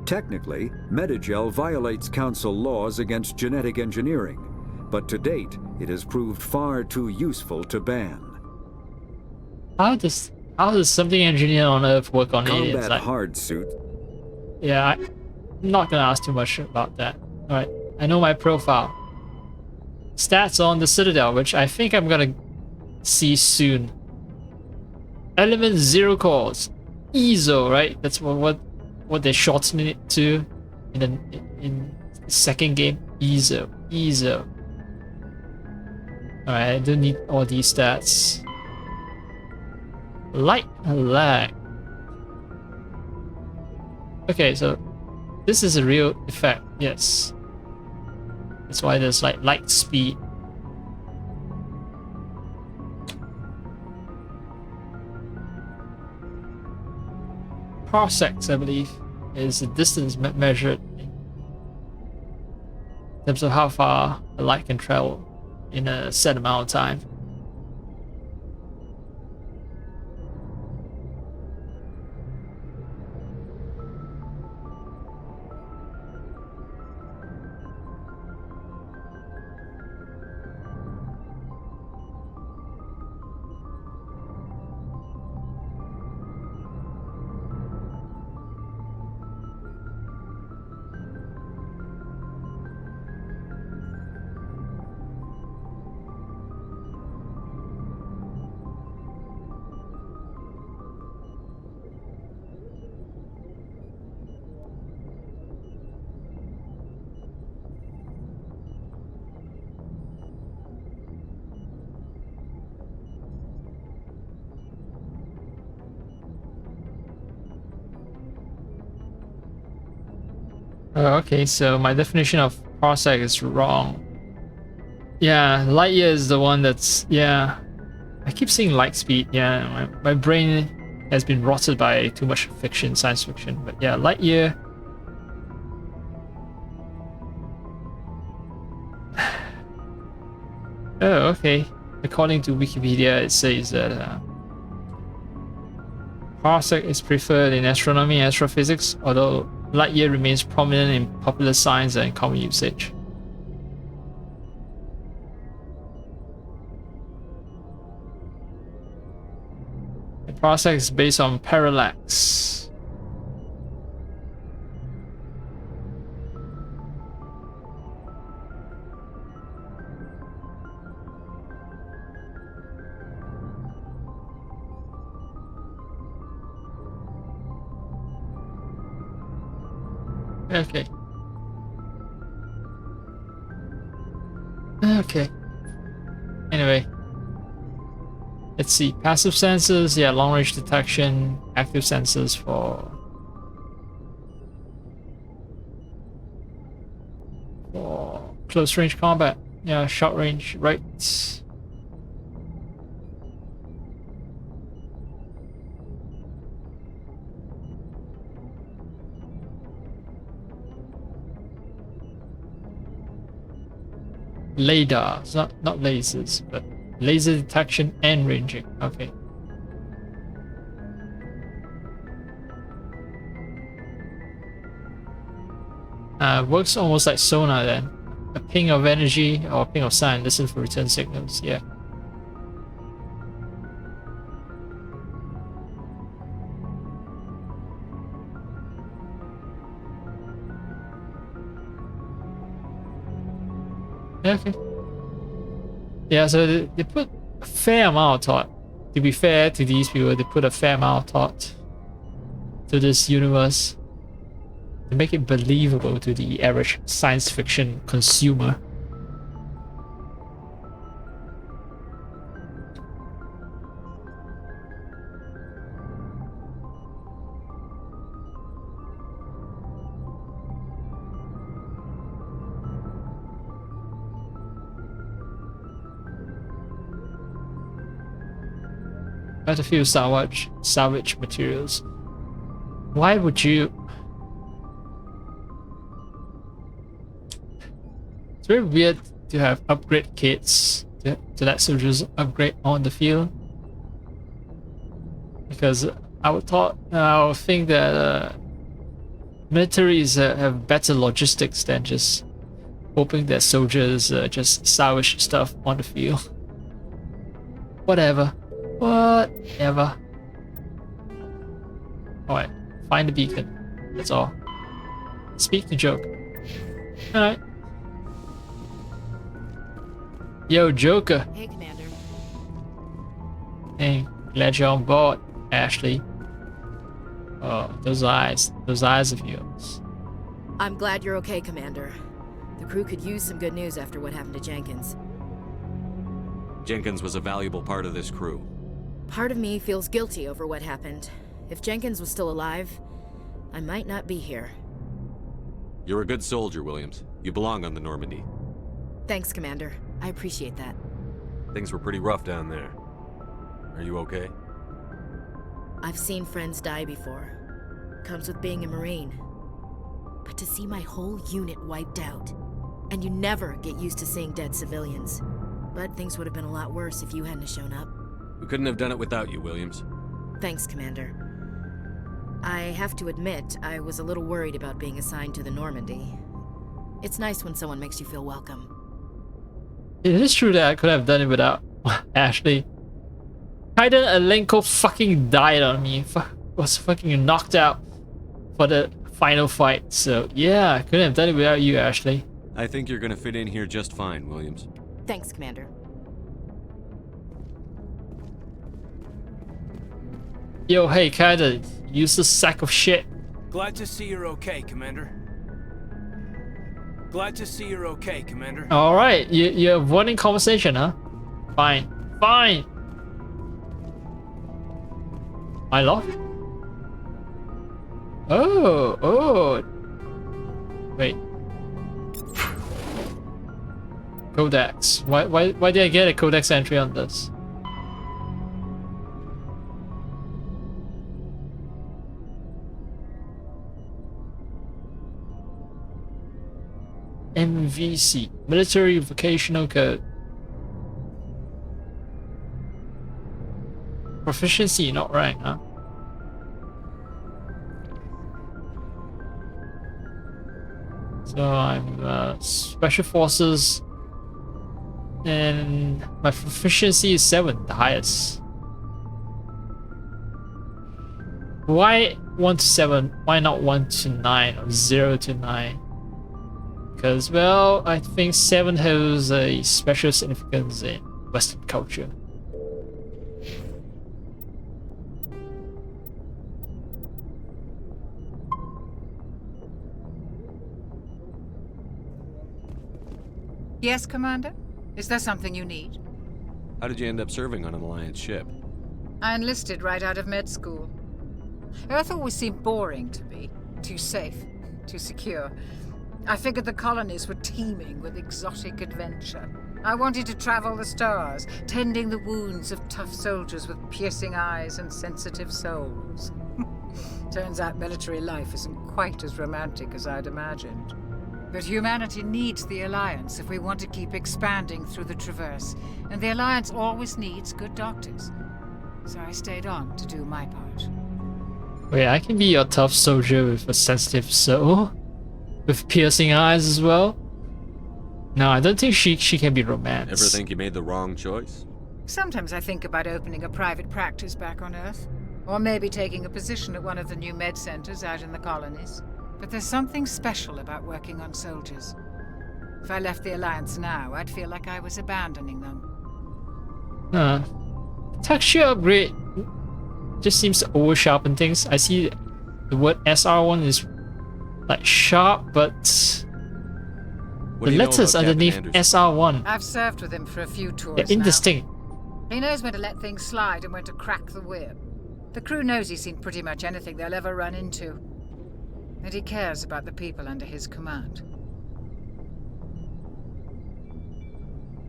Technically, Medigel violates Council laws against genetic engineering, but to date, it has proved far too useful to ban. How does something engineered on Earth work on aliens? Combat hard suit. Yeah, I'm not gonna ask too much about that. Alright, I know my profile. Stats on the Citadel, which I think I'm gonna see soon. Element 0 cores. EZO, right? That's what they shortened it to in the second game. EZO. Alright, I don't need all these stats. Light lag. Okay, so this is a real effect, yes. That's why there's like light speed. Parsecs, I believe, is the distance measured in terms of how far the light can travel in a set amount of time. Okay, so my definition of parsec is wrong. Yeah, light year is the one that's, yeah. I keep saying light speed, yeah. My brain has been rotted by too much fiction, science fiction. But yeah, light year. Oh, okay. According to Wikipedia, it says that parsec is preferred in astronomy and astrophysics, although light year remains prominent in popular science and common usage. process is based on parallax. Okay. Okay. Anyway. Let's see. Passive sensors, yeah, long range detection, active sensors for close range combat. Yeah, short range, right. Radars, not lasers, but laser detection and ranging. Okay. Works almost like sonar then. A ping of energy or a ping of sound, listen for return signals. Yeah. Okay. Yeah, so they put a fair amount of thought. To be fair to these people, they put a fair amount of thought to this universe to make it believable to the average science fiction consumer. Battlefield salvage materials. Why would you? It's very weird to have upgrade kits to let soldiers upgrade on the field. Because I would think that militaries have better logistics than just hoping that soldiers just salvage stuff on the field. Whatever. Whatever. Alright, find the beacon. That's all. Speak the joke. Alright. Yo, Joker. Hey, Commander. Hey, glad you're on board, Ashley. Oh, those eyes of yours. I'm glad you're okay, Commander. The crew could use some good news after what happened to Jenkins. Jenkins was a valuable part of this crew. Part of me feels guilty over what happened. If Jenkins was still alive, I might not be here. You're a good soldier, Williams. You belong on the Normandy. Thanks, Commander. I appreciate that. Things were pretty rough down there. Are you okay? I've seen friends die before. Comes with being a Marine. But to see my whole unit wiped out, and you never get used to seeing dead civilians. But things would have been a lot worse if you hadn't shown up. We couldn't have done it without you, Williams. Thanks, Commander. I have to admit, I was a little worried about being assigned to the Normandy. It's nice when someone makes you feel welcome. It is true that I could have done it without Ashley. Kaiden Alenko fucking died on me. Was fucking knocked out for the final fight. So yeah, I couldn't have done it without you, Ashley. I think you're gonna fit in here just fine, Williams. Thanks, Commander. Yo, hey, Kaiden, useless sack of shit. Glad to see you're okay, Commander. Glad to see you're okay, Commander. Alright, you're avoiding conversation, huh? Fine. Fine! My love? Oh. Wait. Codex. Why did I get a codex entry on this? MVC, Military Vocational Code. Proficiency, not rank, huh? So I'm Special Forces, and my proficiency is 7, the highest. Why 1 to 7? Why not 1 to 9 or 0 to 9? Because, well, I think 7 has a special significance in Western culture. Yes, Commander? Is there something you need? How did you end up serving on an Alliance ship? I enlisted right out of med school. Earth always seemed boring to me. Too safe, too secure. I figured the colonies were teeming with exotic adventure. I wanted to travel the stars, tending the wounds of tough soldiers with piercing eyes and sensitive souls. Turns out military life isn't quite as romantic as I'd imagined. But humanity needs the Alliance if we want to keep expanding through the Traverse, and the Alliance always needs good doctors. So I stayed on to do my part. Wait, I can be your tough soldier with a sensitive soul? With piercing eyes as well? No, I don't think she can be romance. Ever think you made the wrong choice? Sometimes I think about opening a private practice back on Earth. Or maybe taking a position at one of the new med centers out in the colonies. But there's something special about working on soldiers. If I left the Alliance now, I'd feel like I was abandoning them. Texture upgrade just seems to over sharpen things. I see the word SR1 is like sharp, but the letters underneath SR1, I've served with him for a few tours they're indistinct. now. He knows when to let things slide and when to crack the whip. The crew knows he's seen pretty much anything they'll ever run into. And he cares about the people under his command.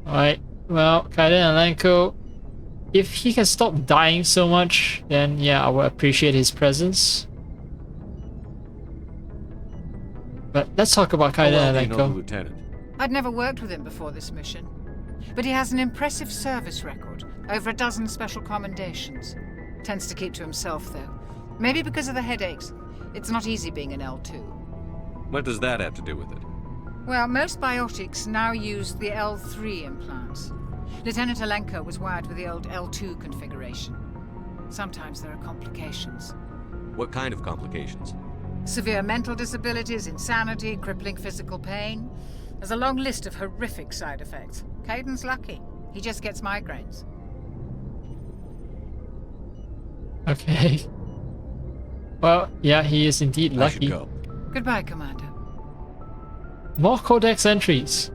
Alright, well, Kaiden and Lanko, if he can stop dying so much, then yeah, I will appreciate his presence. But let's talk about Kaiden and You know the Lanko. lieutenant. I'd never worked with him before this mission. But he has an impressive service record, over a dozen special commendations. Tends to keep to himself, though. Maybe because of the headaches. It's not easy being an L2. What does that have to do with it? Well, most biotics now use the L3 implants. Lieutenant Alenko was wired with the old L2 configuration. Sometimes there are complications. What kind of complications? Severe mental disabilities, insanity, crippling physical pain. There's a long list of horrific side effects. Kaiden's lucky. He just gets migraines. Okay. Well, yeah, he is indeed I should lucky. go. Goodbye, Commander. More codex entries.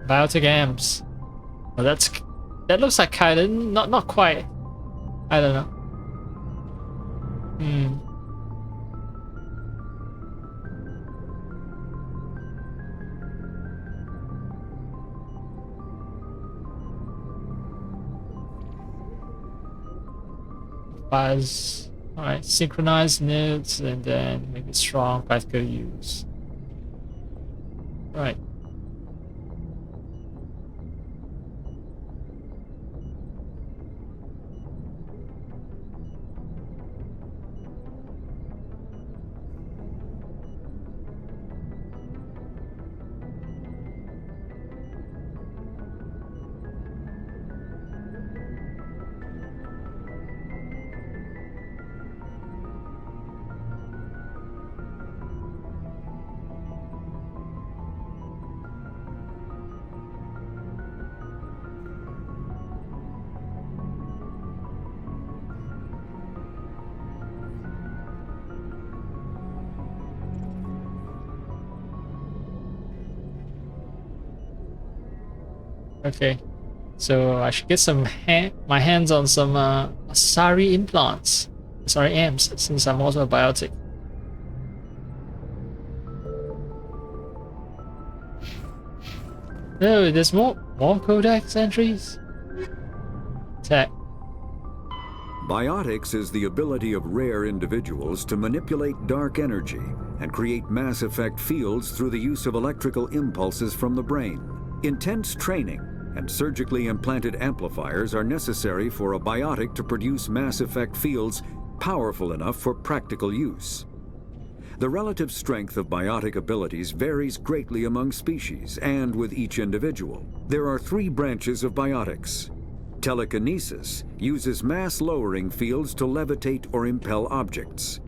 Biotic amps. Well, that looks like Kaiden. Not quite. I don't know. Buzz. Alright, synchronized nodes and then maybe strong practical use. Right. Okay, so I should get some my hands on some Asari implants. Sorry, amps, since I'm also a biotic. No, there's more codex entries. Tech. Biotics is the ability of rare individuals to manipulate dark energy and create mass effect fields through the use of electrical impulses from the brain. Intense training and surgically implanted amplifiers are necessary for a biotic to produce mass effect fields powerful enough for practical use. The relative strength of biotic abilities varies greatly among species and with each individual. There are three branches of biotics: Telekinesis uses mass-lowering fields to levitate or impel objects.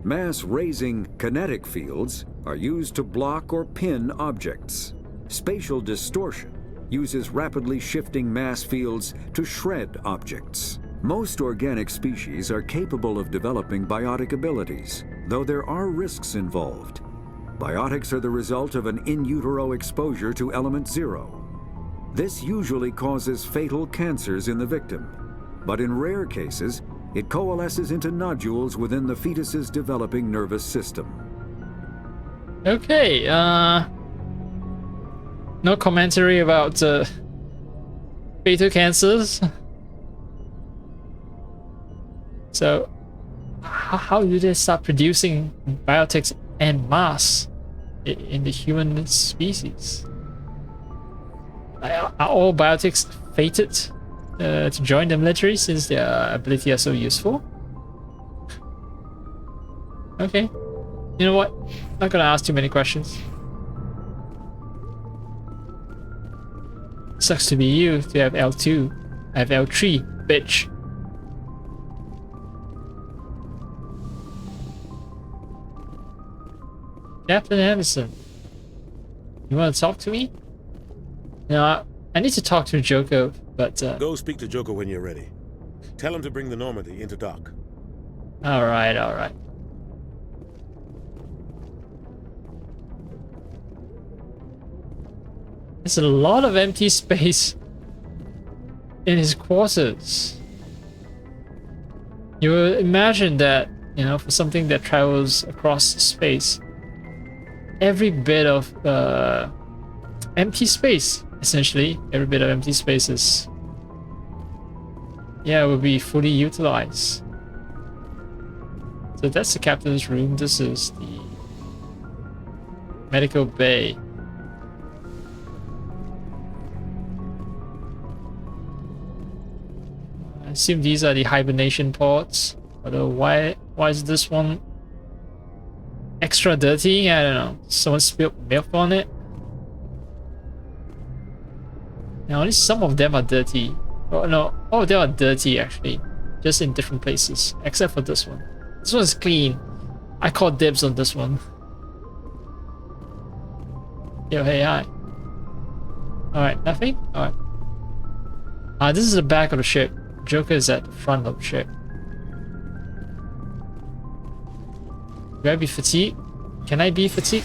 Mass-raising kinetic fields are used to block or pin objects. Spatial distortion uses rapidly shifting mass fields to shred objects. Most organic species are capable of developing biotic abilities, though there are risks involved. Biotics are the result of an in utero exposure to element 0. This usually causes fatal cancers in the victim, but in rare cases, it coalesces into nodules within the fetus's developing nervous system. Okay, no commentary about fatal cancers. So, how do they start producing biotics en masse in the human species? Are all biotics fated to join the military since their ability are so useful? Okay, you know what? Not gonna ask too many questions. Sucks to be you to have L2. I have L3, bitch. Captain Anderson, you want to talk to me? No, I need to talk to Joko, but Go speak to Joko when you're ready. Tell him to bring the Normandy into dock. Alright, alright. There's a lot of empty space in his quarters. You would imagine that, you know, for something that travels across space, every bit of empty space, essentially, every bit of empty spaces, yeah, will be fully utilized. So that's the captain's room. This is the medical bay. I assume these are the hibernation pods. Although why is this one extra dirty? I don't know. Someone spilled milk on it. Now, only some of them are dirty. Oh no, all of them are dirty actually. Just in different places. Except for this one. This one's clean. I call dibs on this one. Yo, hey, hi. Alright, nothing? Alright. This is the back of the ship. Joker is at the front of the ship. Do I be fatigued? Can I be fatigued?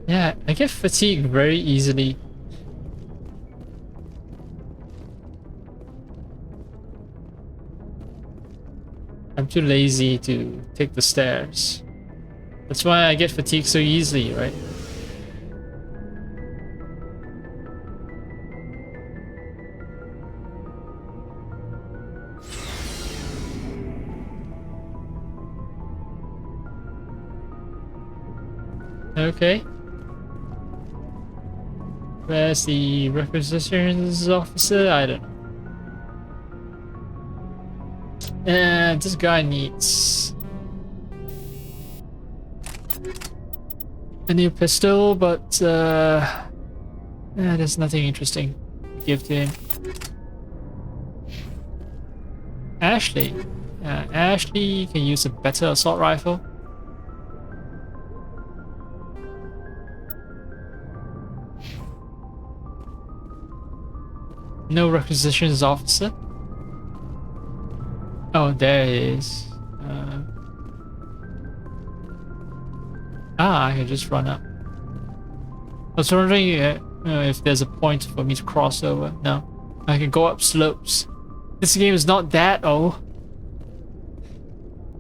Yeah, I get fatigued very easily. I'm too lazy to take the stairs. That's why I get fatigued so easily, right? Okay. Where's the requisitions officer? I don't know. And this guy needs a new pistol, but there's nothing interesting to give to him. Ashley. Ashley can use a better assault rifle. No requisitions officer. Oh, there it is. I can just run up. I was wondering if there's a point for me to cross over. No, I can go up slopes. This game is not that old.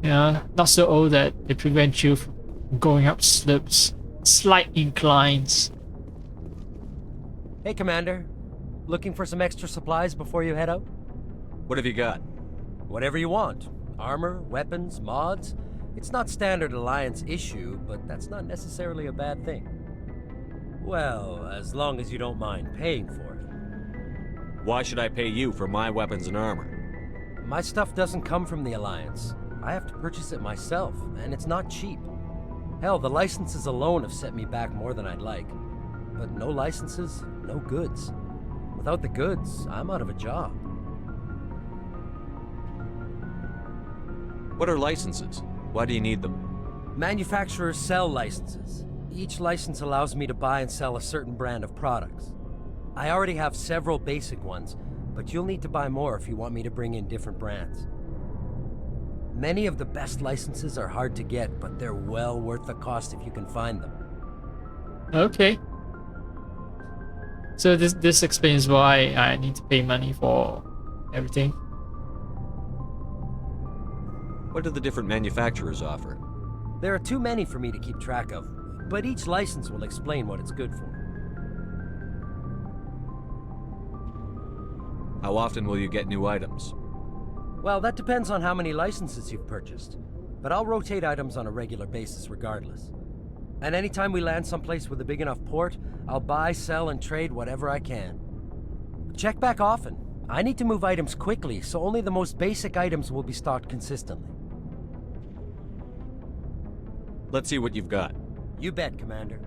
Yeah, not so old that it prevents you from going up slopes, slight inclines. Hey, Commander. Looking for some extra supplies before you head out? What have you got? Whatever you want. Armor, weapons, mods. It's not standard Alliance issue, but that's not necessarily a bad thing. Well, as long as you don't mind paying for it. Why should I pay you for my weapons and armor? My stuff doesn't come from the Alliance. I have to purchase it myself, and it's not cheap. Hell, the licenses alone have set me back more than I'd like. But no licenses, no goods. Without the goods, I'm out of a job. What are licenses? Why do you need them? Manufacturers sell licenses. Each license allows me to buy and sell a certain brand of products. I already have several basic ones, but you'll need to buy more if you want me to bring in different brands. Many of the best licenses are hard to get, but they're well worth the cost if you can find them. Okay. So this explains why I need to pay money for everything. What do the different manufacturers offer? There are too many for me to keep track of, but each license will explain what it's good for. How often will you get new items? Well, that depends on how many licenses you've purchased, but I'll rotate items on a regular basis regardless. And anytime we land someplace with a big enough port, I'll buy, sell, and trade whatever I can. Check back often. I need to move items quickly, so only the most basic items will be stocked consistently. Let's see what you've got. You bet, Commander.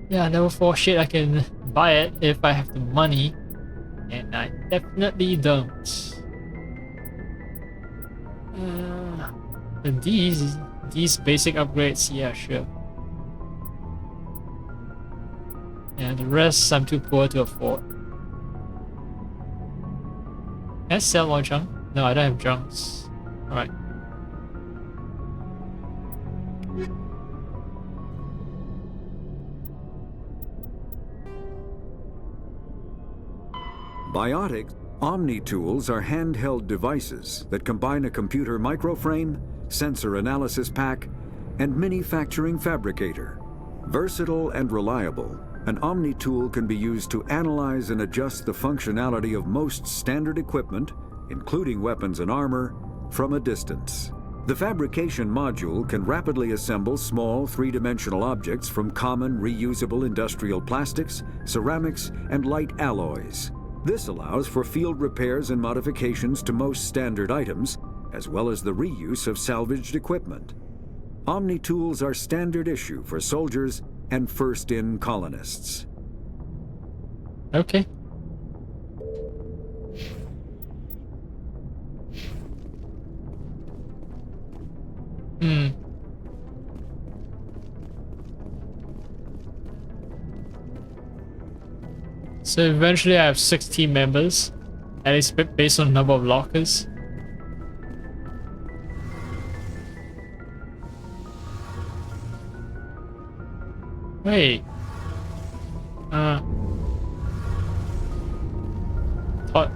Yeah, level 4 shit, I can buy it if I have the money. And I definitely don't. But these basic upgrades, yeah, sure. Yeah, the rest I'm too poor to afford. Can I sell more junk? No, I don't have junks. Alright. Biotics Omni-tools are handheld devices that combine a computer microframe, sensor analysis pack, and manufacturing fabricator. Versatile and reliable, an Omni-tool can be used to analyze and adjust the functionality of most standard equipment, including weapons and armor, from a distance. The fabrication module can rapidly assemble small three-dimensional objects from common reusable industrial plastics, ceramics, and light alloys. This allows for field repairs and modifications to most standard items, as well as the reuse of salvaged equipment. Omni-tools are standard issue for soldiers and first-in colonists. Okay. So eventually I have 6 team members, and it's based on the number of lockers. Wait. Thought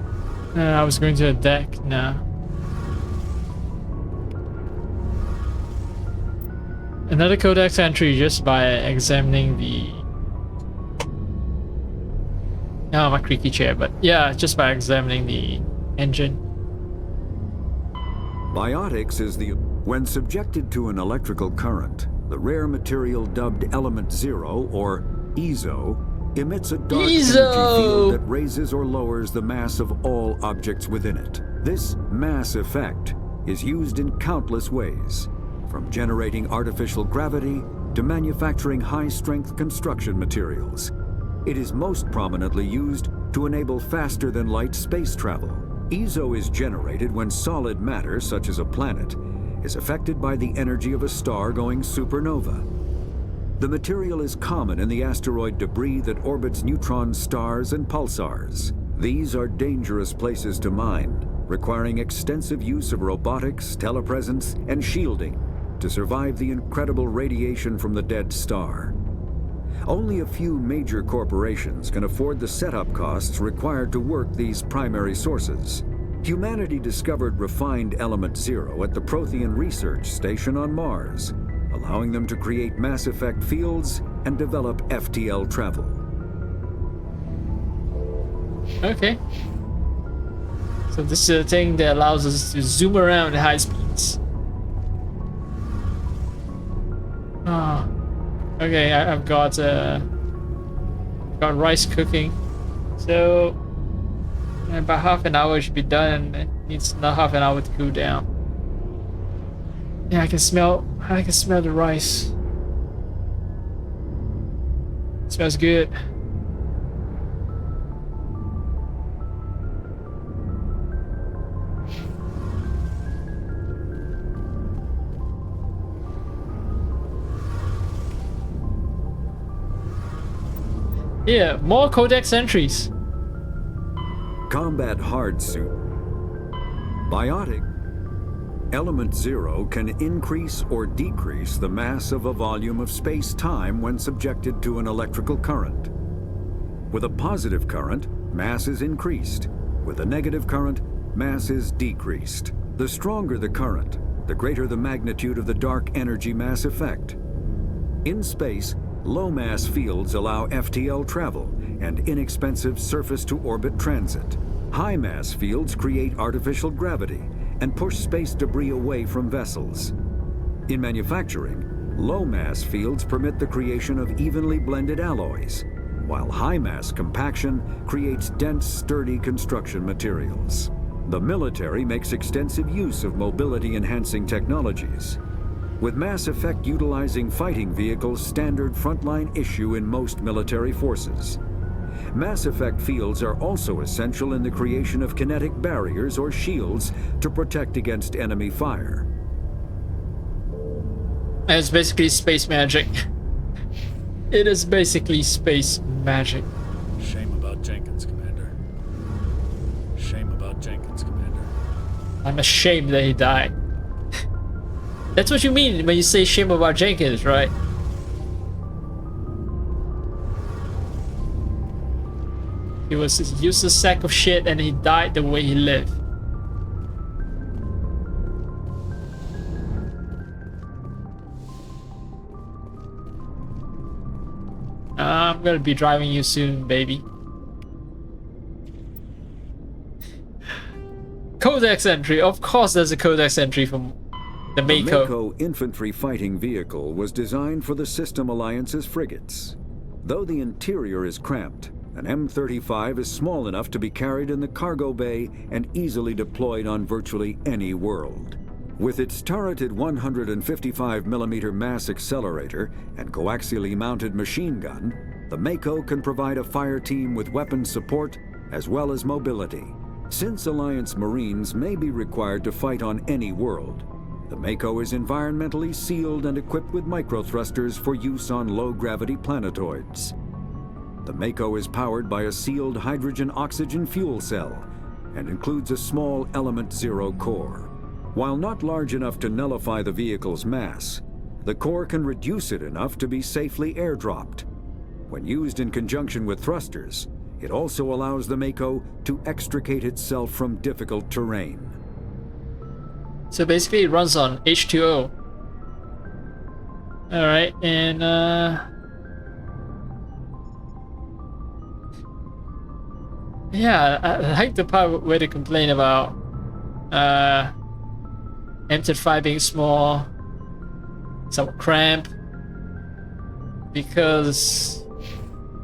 I was going to a deck now. Another codex entry just by examining the... Oh, my creaky chair, but yeah, just by examining the engine. Biotics is the... When subjected to an electrical current, the rare material dubbed Element Zero, or EZO, emits a dark energy field that raises or lowers the mass of all objects within it. This mass effect is used in countless ways, from generating artificial gravity to manufacturing high-strength construction materials. It is most prominently used to enable faster-than-light space travel. EZO is generated when solid matter, such as a planet, is affected by the energy of a star going supernova. The material is common in the asteroid debris that orbits neutron stars and pulsars. These are dangerous places to mine, requiring extensive use of robotics, telepresence, and shielding to survive the incredible radiation from the dead star. Only a few major corporations can afford the setup costs required to work these primary sources. Humanity discovered refined Element Zero at the Prothean Research Station on Mars, allowing them to create Mass Effect fields and develop FTL travel. Okay. So this is a thing that allows us to zoom around at high speeds. Ah. Okay, I've got rice cooking. So About half an hour should be done, and it needs another half an hour to cool down. Yeah, I can smell the rice. It smells good. Yeah, more codex entries. Combat hard suit. Biotic. Element 0 can increase or decrease the mass of a volume of space-time when subjected to an electrical current. With a positive current, mass is increased. With a negative current, mass is decreased. The stronger the current, the greater the magnitude of the dark energy mass effect. In space, low-mass fields allow FTL travel and inexpensive surface-to-orbit transit. High-mass fields create artificial gravity and push space debris away from vessels. In manufacturing, low-mass fields permit the creation of evenly blended alloys, while high-mass compaction creates dense, sturdy construction materials. The military makes extensive use of mobility-enhancing technologies, with Mass Effect utilizing fighting vehicles standard frontline issue in most military forces. Mass Effect fields are also essential in the creation of kinetic barriers or shields to protect against enemy fire. It's basically space magic. It is basically space magic. Shame about Jenkins, Commander. Shame about Jenkins, Commander. I'm ashamed that he died. That's what you mean when you say shame about Jenkins, right? He was a useless sack of shit and he died the way he lived. I'm gonna be driving you soon, baby. Codex entry. Of course there's a codex entry from the Mako. The Mako infantry fighting vehicle was designed for the System Alliance's frigates. Though the interior is cramped, an M35 is small enough to be carried in the cargo bay and easily deployed on virtually any world. With its turreted 155mm mass accelerator and coaxially mounted machine gun, the Mako can provide a fire team with weapon support as well as mobility. Since Alliance Marines may be required to fight on any world, the Mako is environmentally sealed and equipped with microthrusters for use on low-gravity planetoids. The Mako is powered by a sealed hydrogen-oxygen fuel cell and includes a small Element 0 core. While not large enough to nullify the vehicle's mass, the core can reduce it enough to be safely airdropped. When used in conjunction with thrusters, it also allows the Mako to extricate itself from difficult terrain. So basically it runs on H2O. Alright, and yeah, I like the part where they complain about M35 being small, somewhat cramped, because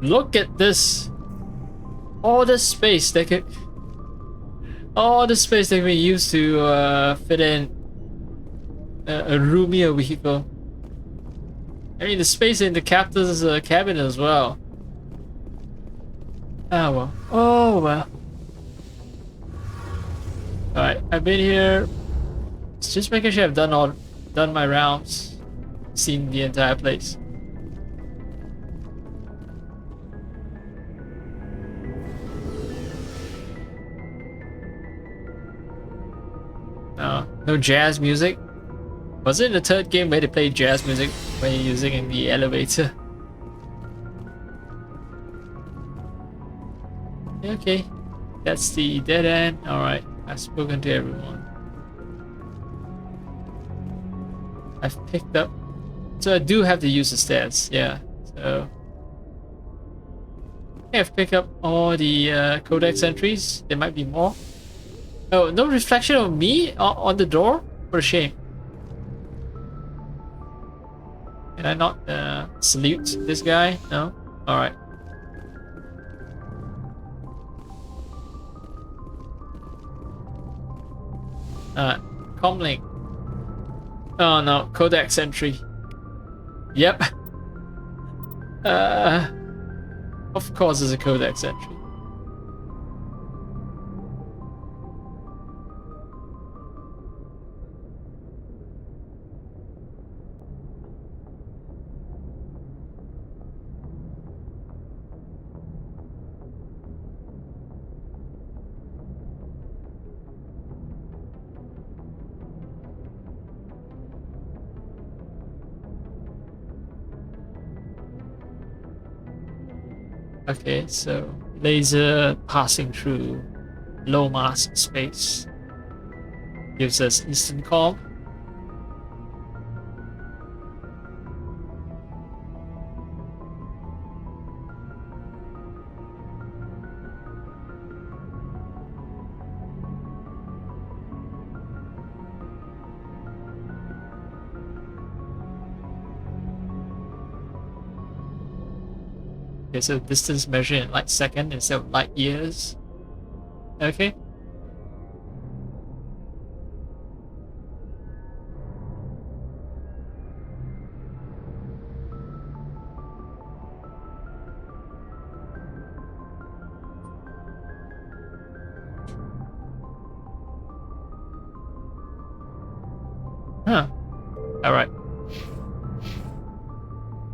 look at this, all the space that can be used to fit in a roomier vehicle. I mean, the space in the captain's cabin as well. Ah well. Oh well. Alright, I've been here. Just making sure I've done my rounds, seen the entire place. No jazz music. Was it in the third game where they played jazz music when you're using in the elevator? Okay, that's the dead end. Alright, I've spoken to everyone. I've picked up, so I do have to use the stats, yeah. So yeah, I've picked up all the codex entries. There might be more. Oh, no reflection of me on the door? What a shame. Can I not salute this guy? No? Alright. Comlink. Oh no, codex entry. Yep. Of course there's a codex entry. Okay, so laser passing through low mass space gives us instant comm. Okay, so distance measured in light second instead of light years. Okay. Huh. Alright.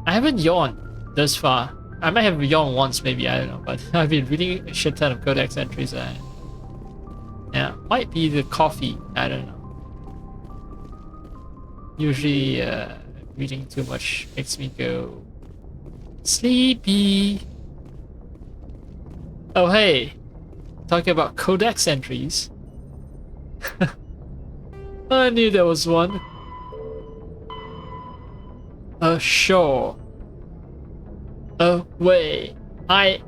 I haven't yawned thus far. I might have yawned once, maybe, I don't know, but I've been reading a shit ton of codex entries. Yeah, might be the coffee, I don't know. Usually, reading too much makes me go sleepy. Oh, hey, talking about codex entries. I knew there was one. Ashore. Away. I.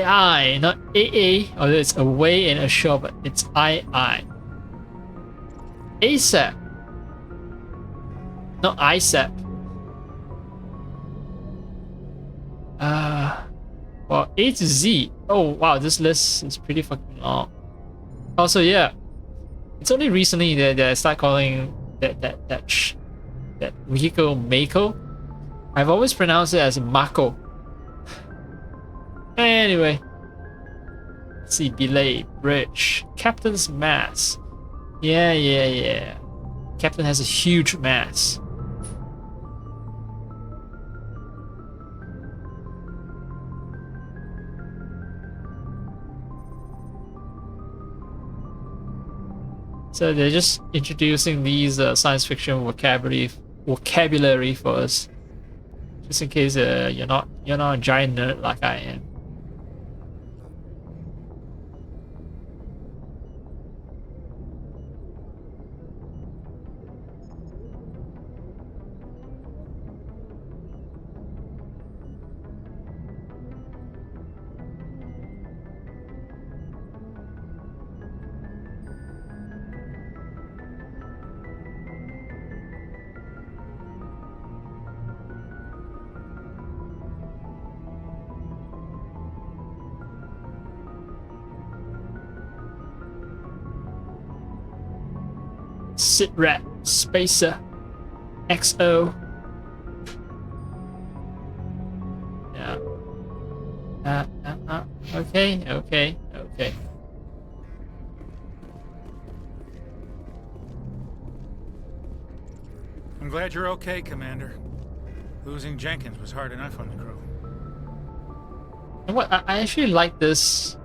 I, not AA, although it's away and ashore, but it's I. ASAP. Not ISAP. Well, A to Z. Oh wow, this list is pretty fucking long. Also, yeah, it's only recently that I start calling that vehicle Mako. I've always pronounced it as Mako. Anyway, let's see. Belay, bridge, captain's mass. Yeah. Captain has a huge mass. So they're just introducing these science fiction vocabulary for us, just in case you're not a giant nerd like I am. Sitrat, Spacer, XO. Yeah. Okay. I'm glad you're okay, Commander. Losing Jenkins was hard enough on the crew. And what I actually like this.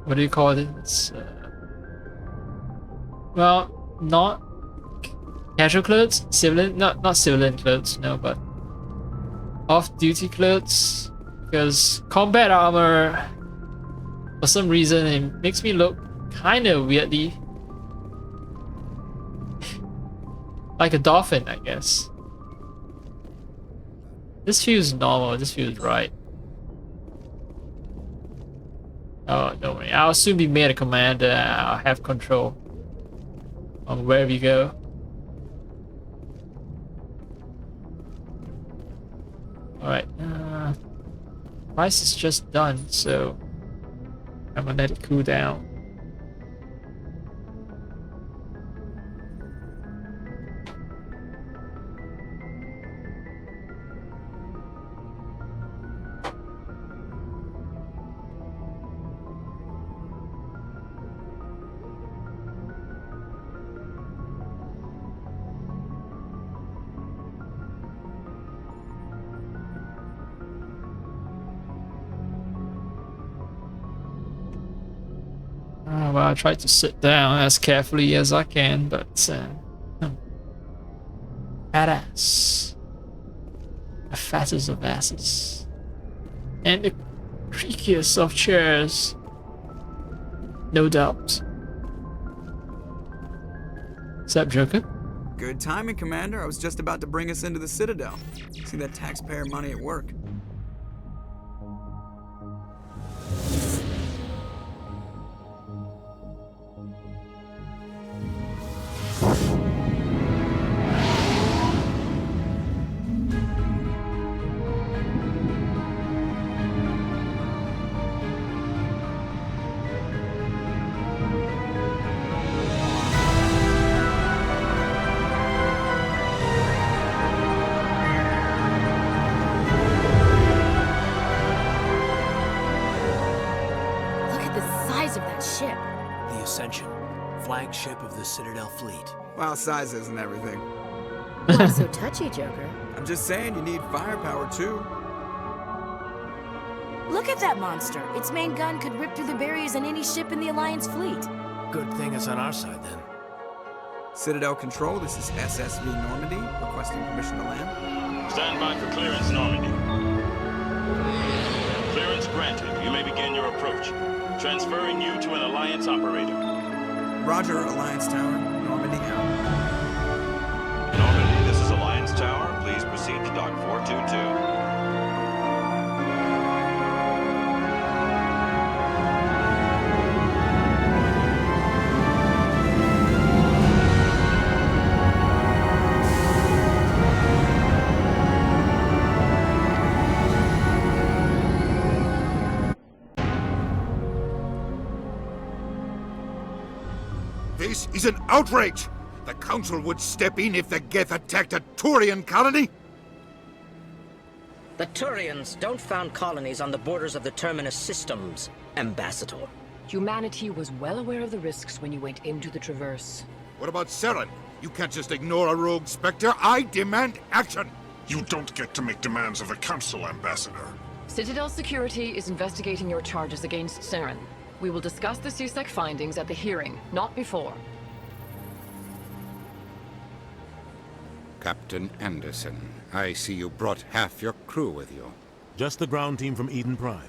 What do you call it? It's well, not casual clothes, civilian, not civilian clothes, no, but off-duty clothes, because combat armor, for some reason, it makes me look kind of weirdly like a dolphin, I guess. This feels normal, this feels right. Oh, don't worry. I'll soon be made a commander. I'll have control on where we go. Alright, price is just done, so I'm gonna let it cool down. Well, I try to sit down as carefully as I can, but badass, the fattest of asses, and the creakiest of chairs, no doubt. What's up, Joker? Good timing, Commander. I was just about to bring us into the Citadel. See that taxpayer money at work. Flagship of the Citadel fleet. Well, size isn't everything. Why so touchy, Joker? I'm just saying you need firepower too. Look at that monster. Its main gun could rip through the barriers in any ship in the Alliance fleet. Good thing it's on our side then. Citadel Control, this is SSV Normandy, requesting permission to land. Stand by for clearance, Normandy. Clearance granted. You may begin your approach. Transferring you to an Alliance operator. Roger, Alliance Tower. Normandy out. Normandy, this is Alliance Tower. Please proceed to Dock 422. This is an outrage! The Council would step in if the Geth attacked a Turian colony? The Turians don't found colonies on the borders of the Terminus systems, Ambassador. Humanity was well aware of the risks when you went into the Traverse. What about Saren? You can't just ignore a rogue Spectre. I demand action! You don't get to make demands of the Council, Ambassador. Citadel Security is investigating your charges against Saren. We will discuss the CSEC findings at the hearing, not before. Captain Anderson, I see you brought half your crew with you. Just the ground team from Eden Prime,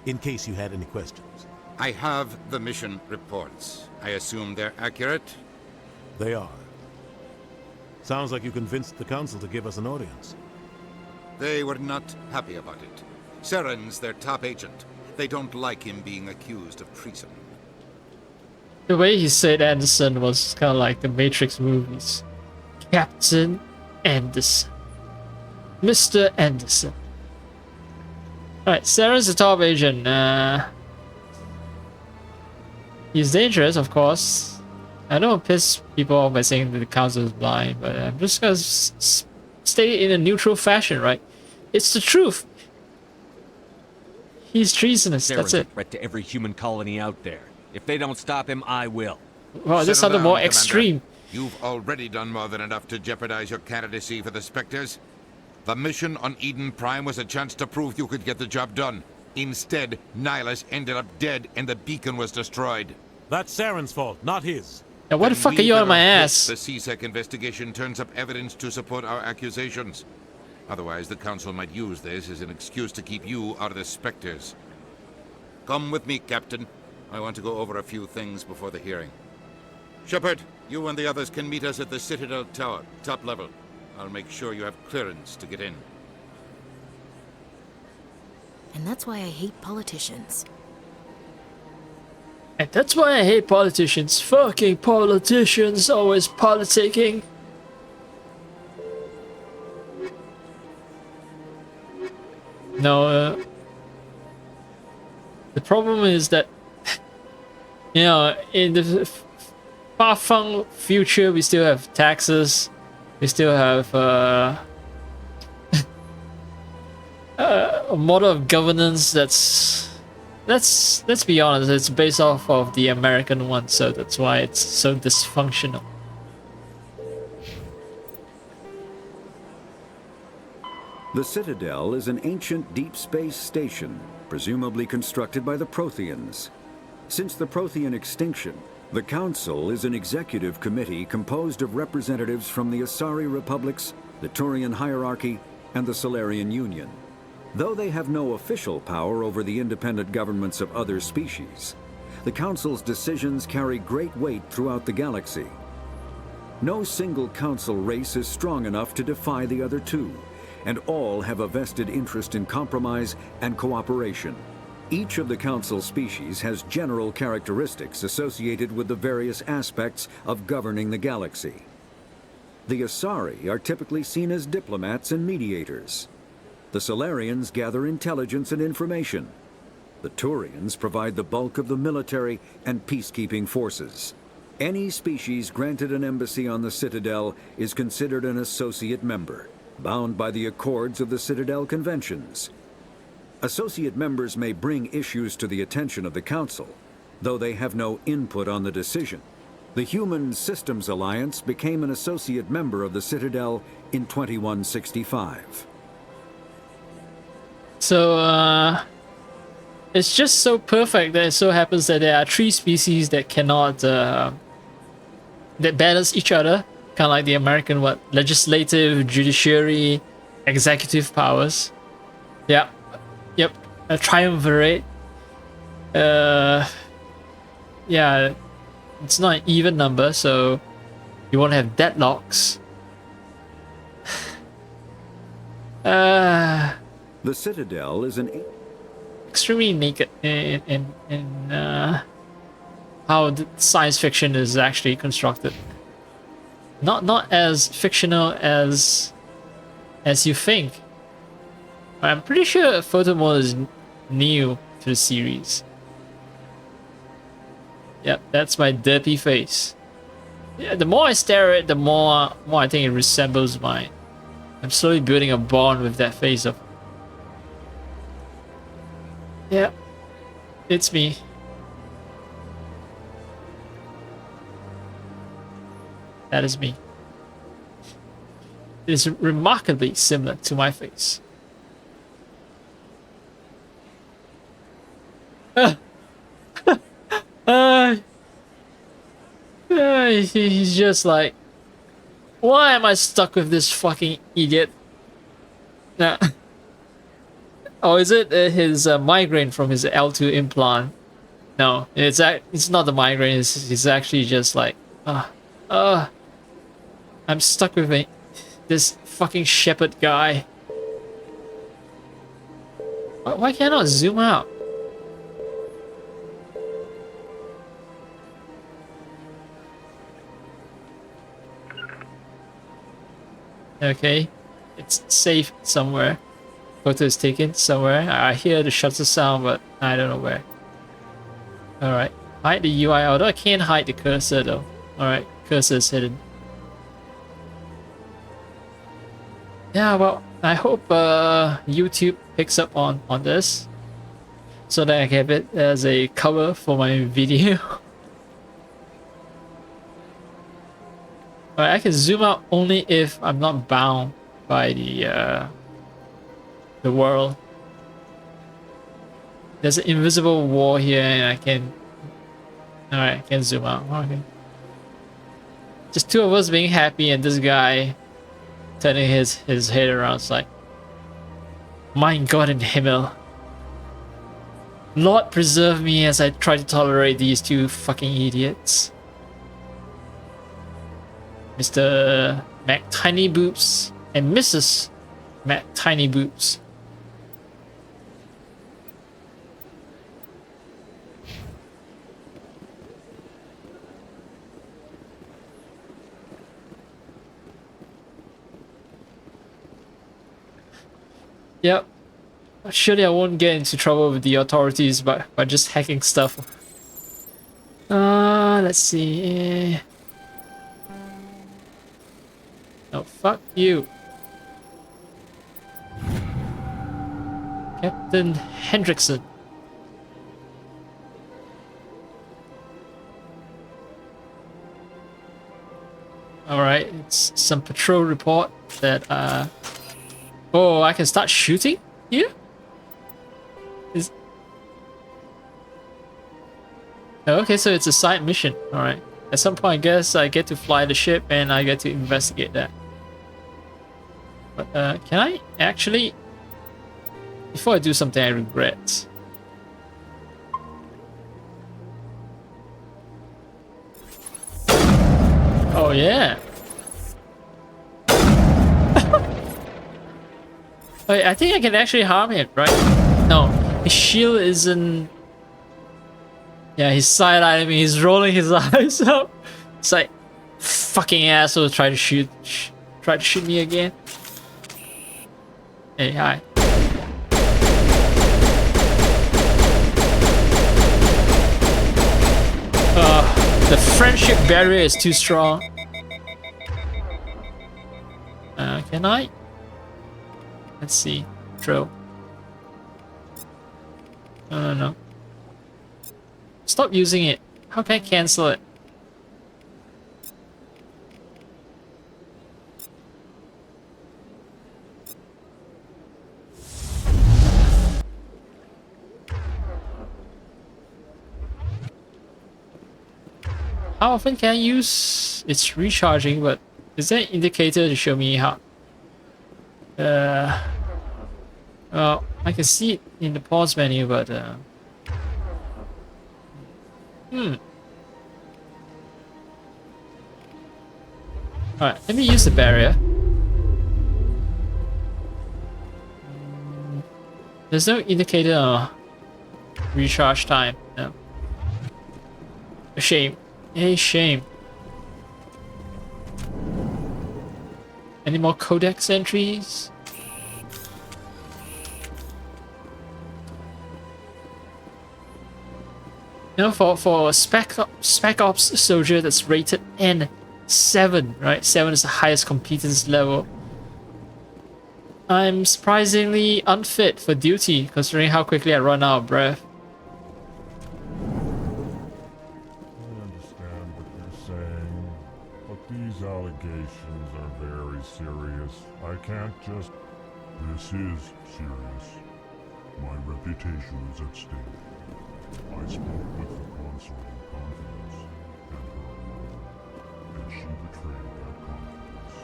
in case you had any questions. I have the mission reports. I assume they're accurate? They are. Sounds like you convinced the Council to give us an audience. They were not happy about it. Saren's their top agent. They don't like him being accused of treason. The way he said Anderson was kind of like the Matrix movies. Captain Anderson. Mr. Anderson. Alright, Saren's the top agent. He's dangerous, of course. I don't piss people off by saying that the Council is blind, but I'm just gonna stay in a neutral fashion, right? It's the truth. He's treasonous, that's it. A threat to every human colony out there. If they don't stop him, I will. Well, this sounded more extreme. You've already done more than enough to jeopardize your candidacy for the Spectres. The mission on Eden Prime was a chance to prove you could get the job done. Instead, Nihilus ended up dead and the beacon was destroyed. That's Saren's fault, not his. Now what the fuck are you on my ass? The CSEC investigation turns up evidence to support our accusations. Otherwise, the Council might use this as an excuse to keep you out of the Spectres. Come with me, Captain. I want to go over a few things before the hearing. Shepard, you and the others can meet us at the Citadel Tower, top level. I'll make sure you have clearance to get in. And that's why I hate politicians. And that's why I hate politicians. Fucking politicians, always politicking. No, the problem is that, you know, in the far-flung future, we still have taxes, we still have a model of governance that's, let's be honest, it's based off of the American one, so that's why it's so dysfunctional. The Citadel is an ancient deep space station, presumably constructed by the Protheans. Since the Prothean extinction, the Council is an executive committee composed of representatives from the Asari Republics, the Turian hierarchy, and the Solarian Union. Though they have no official power over the independent governments of other species, the Council's decisions carry great weight throughout the galaxy. No single Council race is strong enough to defy the other two, and all have a vested interest in compromise and cooperation. Each of the Council species has general characteristics associated with the various aspects of governing the galaxy. The Asari are typically seen as diplomats and mediators. The Solarians gather intelligence and information. The Turians provide the bulk of the military and peacekeeping forces. Any species granted an embassy on the Citadel is considered an associate member, bound by the accords of the Citadel Conventions. Associate members may bring issues to the attention of the Council, though they have no input on the decision. The Human Systems Alliance became an associate member of the Citadel in 2165. So, it's just so perfect that it so happens that there are 3 species that cannot, that balance each other. Kind of like the American, legislative, judiciary, executive powers. Yeah. Yep. A triumvirate. Yeah. It's not an even number, so you won't have deadlocks. The Citadel is an extremely naked in how the science fiction is actually constructed. Not as fictional as you think. I'm pretty sure photo mode is new to the series. Yep, that's my derpy face. Yeah, the more I stare at it, the more I think it resembles mine. I'm slowly building a bond with that face of. Yeah, it's me. That is me. It is remarkably similar to my face. He's just like, why am I stuck with this fucking idiot? Nah. Oh, is it his migraine from his L2 implant? No, it's not the migraine. It's actually just like, I'm stuck with this fucking shepherd guy. Why can't I not zoom out? Okay, it's safe somewhere. Photo is taken somewhere. I hear the shutter sound, but I don't know where. Alright, hide the UI, although I can't hide the cursor though. Alright, cursor is hidden. Yeah, well, I hope YouTube picks up on this, so that I can have it as a cover for my video. Alright, I can zoom out only if I'm not bound by the world. There's an invisible wall here and I can... Alright, I can zoom out. Okay. Just 2 of us being happy and this guy turning his head around. It's like, mein Gott in Himmel. Lord preserve me as I try to tolerate these 2 fucking idiots. Mr. Mac Tiny Boobs and Mrs. Mac Tiny Boobs. Yep. Surely I won't get into trouble with the authorities by just hacking stuff. Let's see. No, fuck you. Captain Hendrickson. Alright, it's some patrol report that, oh, I can start shooting here? Okay, so it's a side mission. Alright. At some point, I guess I get to fly the ship and I get to investigate that. But, can I actually... Before I do something I regret... Oh, yeah. Wait, I think I can actually harm it, right? No, his shield isn't... Yeah, he's side-eyeing me, he's rolling his eyes up. It's like, fucking asshole, try to shoot me again. Hey, hi. The friendship barrier is too strong. Can I? Let's see. Throw. No. Stop using it. How can I cancel it? How often can I use? It's recharging, but is there an indicator to show me how? Well, I can see it in the pause menu, but Alright, let me use the barrier. There's no indicator on recharge time. No. A shame. A shame. Any more codex entries? No, for Spec Ops soldier that's rated N7, right? 7 is the highest competence level. I'm surprisingly unfit for duty, considering how quickly I run out of breath. These allegations are very serious. I can't just... This is serious. My reputation is at stake. I spoke with the consort in confidence, and her alone, and she betrayed that confidence.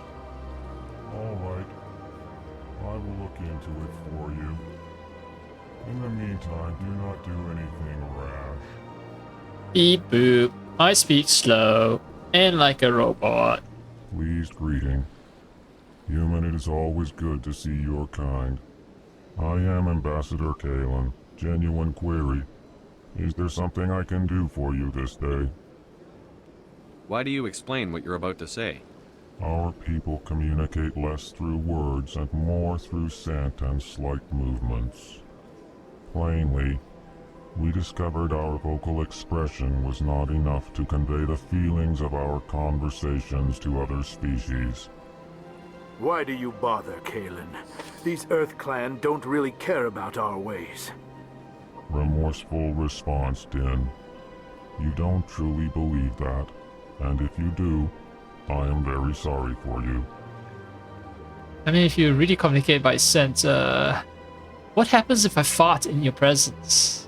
All right. I will look into it for you. In the meantime, do not do anything rash. Beep boop. I speak slow. And like a robot. Pleased greeting. Human, it is always good to see your kind. I am Ambassador Kalen. Genuine query. Is there something I can do for you this day? Why do you explain what you're about to say? Our people communicate less through words and more through scent and slight movements. Plainly, we discovered our vocal expression was not enough to convey the feelings of our conversations to other species. Why do you bother, Kalen? These Earth Clan don't really care about our ways. Remorseful response, Din. You don't truly believe that, and if you do, I am very sorry for you. I mean, if you really communicate by scent, what happens if I fart in your presence?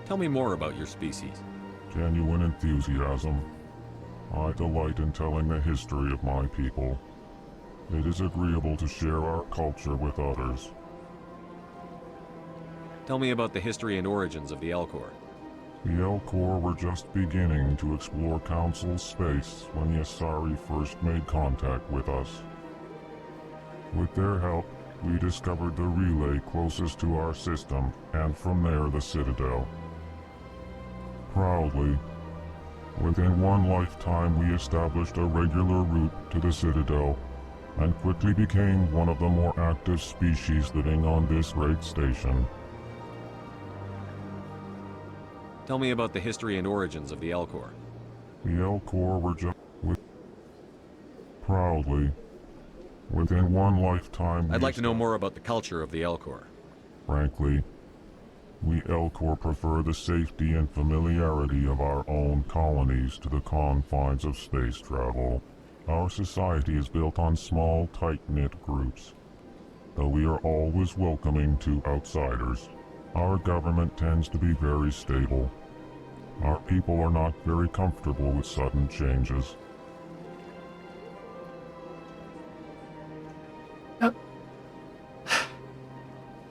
Tell me more about your species. Genuine enthusiasm. I delight in telling the history of my people. It is agreeable to share our culture with others. Tell me about the history and origins of the Elcor. The Elcor were just beginning to explore Council space when the Asari first made contact with us. With their help, we discovered the relay closest to our system, and from there the Citadel. Proudly, within one lifetime we established a regular route to the Citadel, and quickly became one of the more active species living on this great station. Tell me about the history and origins of the Elcor. The Elcor were just proudly. Within one lifetime, I'd like to know more about the culture of the Elcor. Frankly, we Elcor prefer the safety and familiarity of our own colonies to the confines of space travel. Our society is built on small, tight-knit groups. Though we are always welcoming to outsiders, our government tends to be very stable. Our people are not very comfortable with sudden changes.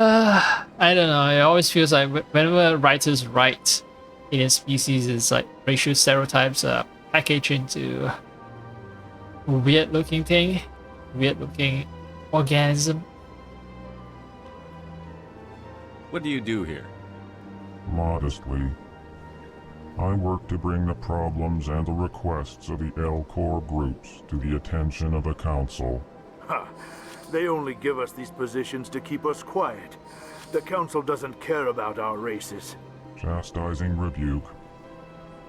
I don't know. It always feels like whenever writers write alien species, it's like racial stereotypes are packaged into a weird-looking thing, weird-looking organism. What do you do here? Modestly, I work to bring the problems and the requests of the Elcor groups to the attention of the Council. Ha! They only give us these positions to keep us quiet. The Council doesn't care about our races. Chastising rebuke.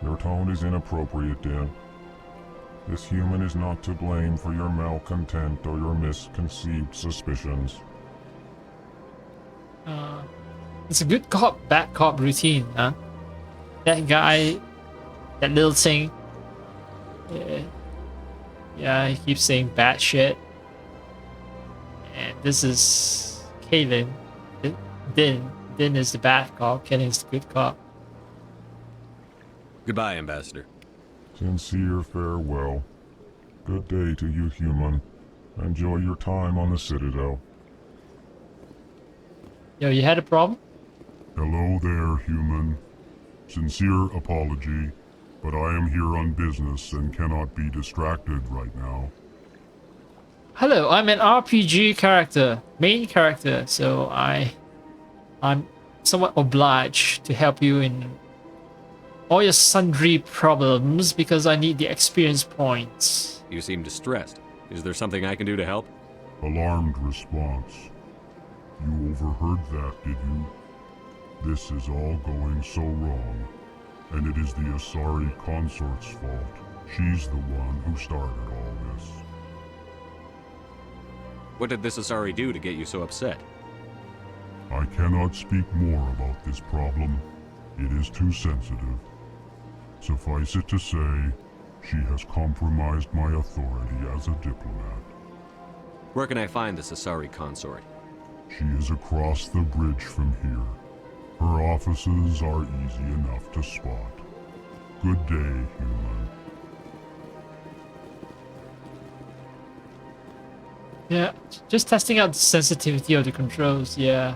Your tone is inappropriate, Din. This human is not to blame for your malcontent or your misconceived suspicions. It's a good cop, bad cop routine, huh? That guy, that little thing, yeah, he keeps saying bad shit. And this is Kalen. Din is the bad cop, Kalen's the good cop. Goodbye, Ambassador. Sincere farewell. Good day to you, human. Enjoy your time on the Citadel. Yo, you had a problem? Hello there, human. Sincere apology, but I am here on business and cannot be distracted right now. Hello, I'm an RPG character, main character, so I'm somewhat obliged to help you in all your sundry problems because I need the experience points. You seem distressed. Is there something I can do to help? Alarmed response. You overheard that, did you? This is all going so wrong, and it is the Asari consort's fault. She's the one who started all this. What did this Asari do to get you so upset? I cannot speak more about this problem. It is too sensitive. Suffice it to say, she has compromised my authority as a diplomat. Where can I find this Asari consort? She is across the bridge from here. Her offices are easy enough to spot. Good day, human. Yeah, just testing out the sensitivity of the controls, yeah.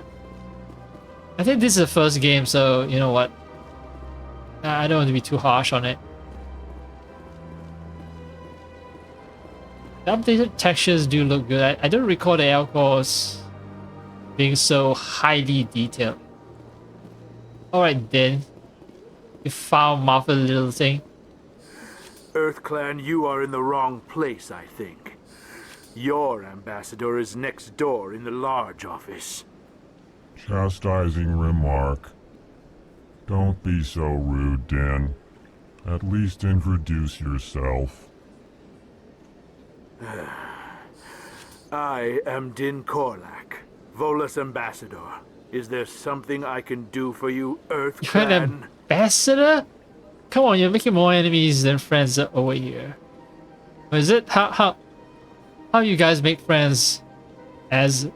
I think this is the first game, so you know what? I don't want to be too harsh on it. The updated textures do look good. I don't recall the Elcors being so highly detailed. Alright then. You foul mouthed little thing. EarthClan, you are in the wrong place, I think. Your ambassador is next door in the large office. Chastising remark. Don't be so rude, Dan. At least introduce yourself. I am Din Korlak, Volus ambassador. Is there something I can do for you, EarthClan? You're an ambassador? Come on, you're making more enemies than friends over here. Is it how you guys make friends as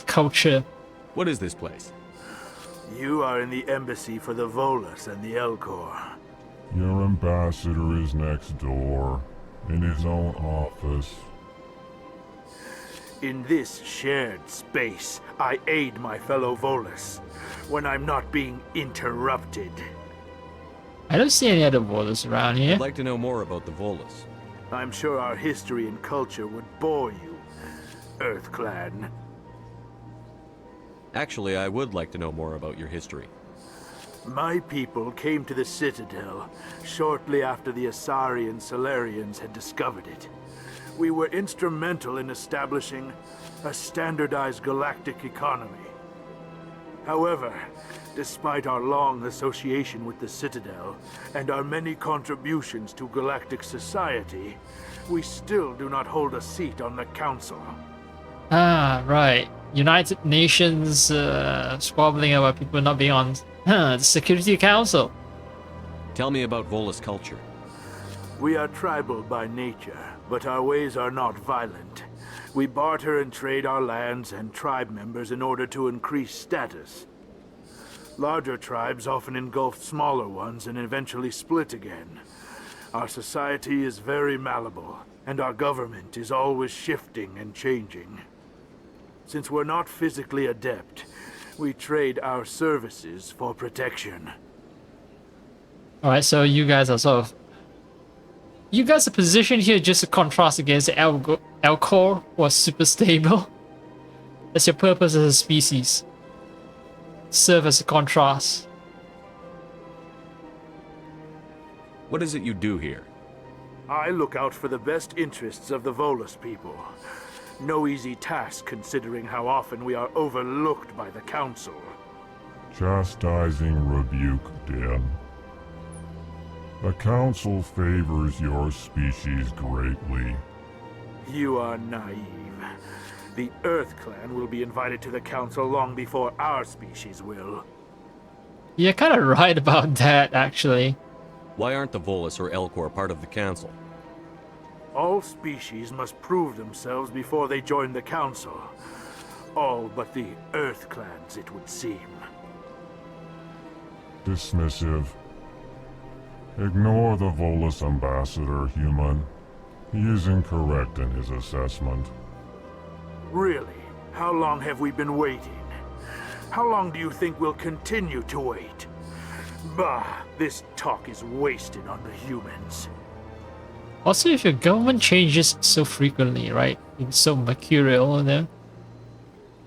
culture? What is this place? You are in the embassy for the Volus and the Elcor. Your ambassador is next door, in his own office. In this shared space, I aid my fellow Volus when I'm not being interrupted. I don't see any other Volus around here. I'd like to know more about the Volus. I'm sure our history and culture would bore you, EarthClan. Actually, I would like to know more about your history. My people came to the Citadel shortly after the Asari and Solarians had discovered it. We were instrumental in establishing a standardized galactic economy. However, despite our long association with the Citadel and our many contributions to galactic society, we still do not hold a seat on the Council. Ah, right. United Nations squabbling about people not being on the Security Council. Tell me about Volus culture. We are tribal by nature, but our ways are not violent. We barter and trade our lands and tribe members in order to increase status. Larger tribes often engulf smaller ones and eventually split again. Our society is very malleable, and our government is always shifting and changing. Since we're not physically adept, we trade our services for protection. Alright, so you guys are sort of... You guys are positioned here just to contrast against Elcor was super stable. That's your purpose as a species. Serve as a contrast. What is it you do here? I look out for the best interests of the Volus people. No easy task considering how often we are overlooked by the Council. Chastising rebuke, Dan. The Council favors your species greatly. You are naive. The Earth Clan will be invited to the Council long before our species will. You're kind of right about that, actually. Why aren't the Volus or Elcor part of the Council? All species must prove themselves before they join the Council. All but the Earth Clans, it would seem. Dismissive. Ignore the Volus ambassador, human. He is incorrect in his assessment. Really? How long have we been waiting? How long do you think we'll continue to wait? Bah, this talk is wasted on the humans. Also, if your government changes so frequently, right? It's so mercurial, then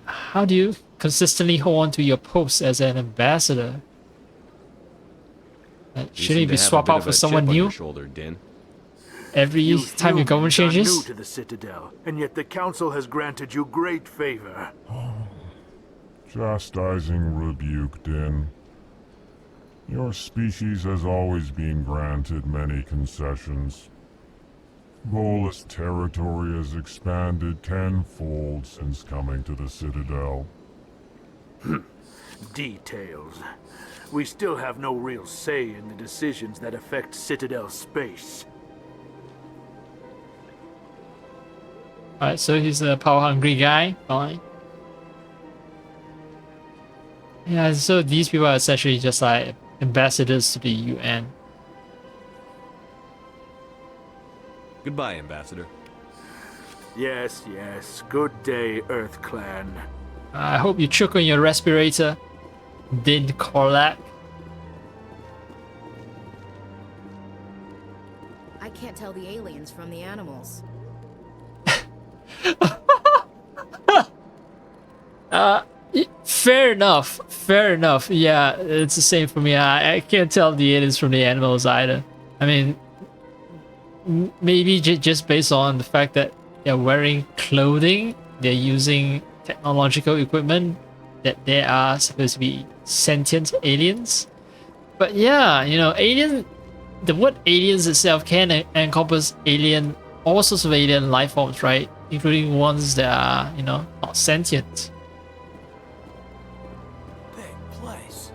how do you consistently hold on to your post as an ambassador? Shouldn't you be swapped out for someone new? Every time your government changes? New to the Citadel, and yet the Council has granted you great favor. Chastising rebuke, Din. Your species has always been granted many concessions. Volus territory has expanded tenfold since coming to the Citadel. Details. We still have no real say in the decisions that affect Citadel space. Alright, so he's a power-hungry guy. Fine. Yeah, so these people are essentially just like ambassadors to the UN. Goodbye, Ambassador. Yes, yes. Good day, Earth Clan. I hope you choke on your respirator, Din Korlak. I can't tell the aliens from the animals. Fair enough. Fair enough. Yeah, it's the same for me. I can't tell the aliens from the animals either. I mean, maybe just based on the fact that they're wearing clothing, they're using technological equipment, that they are supposed to be sentient aliens. But yeah, you know, alien, the word aliens itself can encompass alien, all sorts of alien life forms, right? Including ones that are, you know, not sentient. Big place.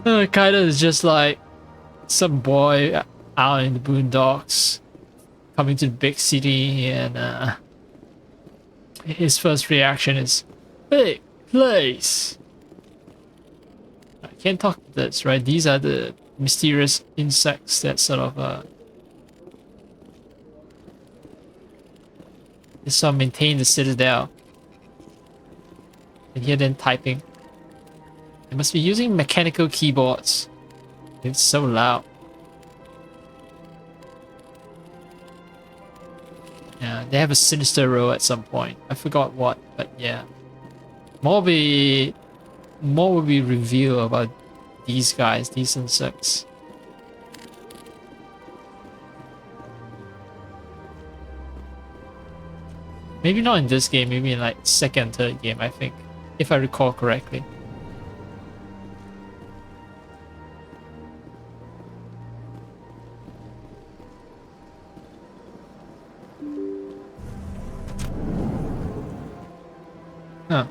Kinda is just like some boy out in the boondocks coming to the big city, and his first reaction is big place. I can't talk to this, right? These are the mysterious insects that sort of maintain the Citadel. And hear them typing. They must be using mechanical keyboards. It's so loud. Yeah, they have a sinister row at some point. I forgot what, but yeah. More will be revealed about these guys, these insects. Maybe not in this game, maybe in like second, third game, I think, if I recall correctly. Huh.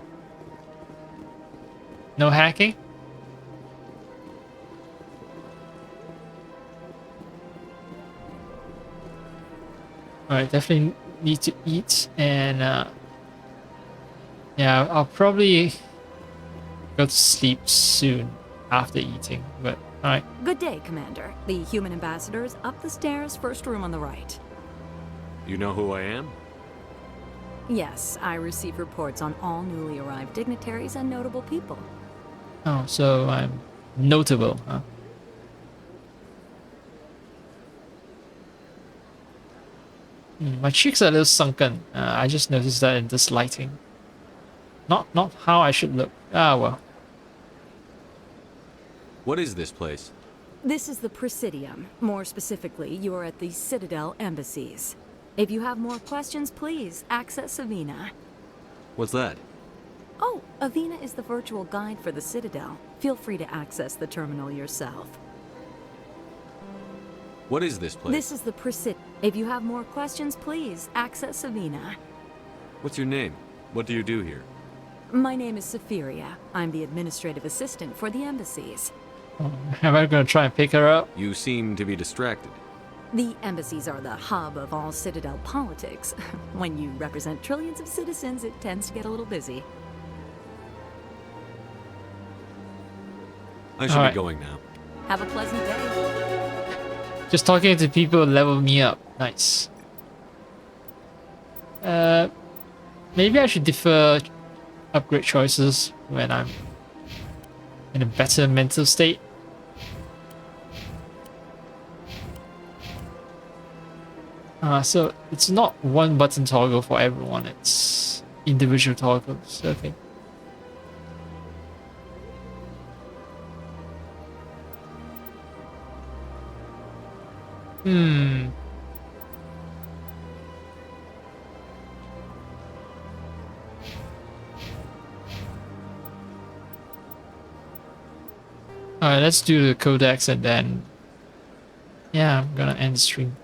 No hacking? Alright, definitely need to eat, and yeah, I'll probably go to sleep soon after eating, but alright. Good day, Commander. The human ambassador is up the stairs, first room on the right. You know who I am? Yes, I receive reports on all newly arrived dignitaries and notable people. Oh, so I'm notable, huh? My cheeks are a little sunken. I just noticed that in this lighting. Not how I should look. Ah, well. What is this place? This is the Presidium. More specifically, you are at the Citadel embassies. If you have more questions, please access Avina. What's that? Oh, Avina is the virtual guide for the Citadel. Feel free to access the terminal yourself. What is this place? This is the Presidium. If you have more questions, please access Avina. What's your name? What do you do here? My name is Safiria. I'm the administrative assistant for the embassies. Am I gonna try and pick her up? You seem to be distracted. The embassies are the hub of all Citadel politics. When you represent trillions of citizens, it tends to get a little busy. I should be going now. Have a pleasant day. Just talking to people level me up. Nice. Maybe I should defer upgrade choices when I'm in a better mental state. So it's not one button toggle for everyone, it's individual toggles. Okay. Alright, let's do the codex and then... yeah, I'm gonna end the stream.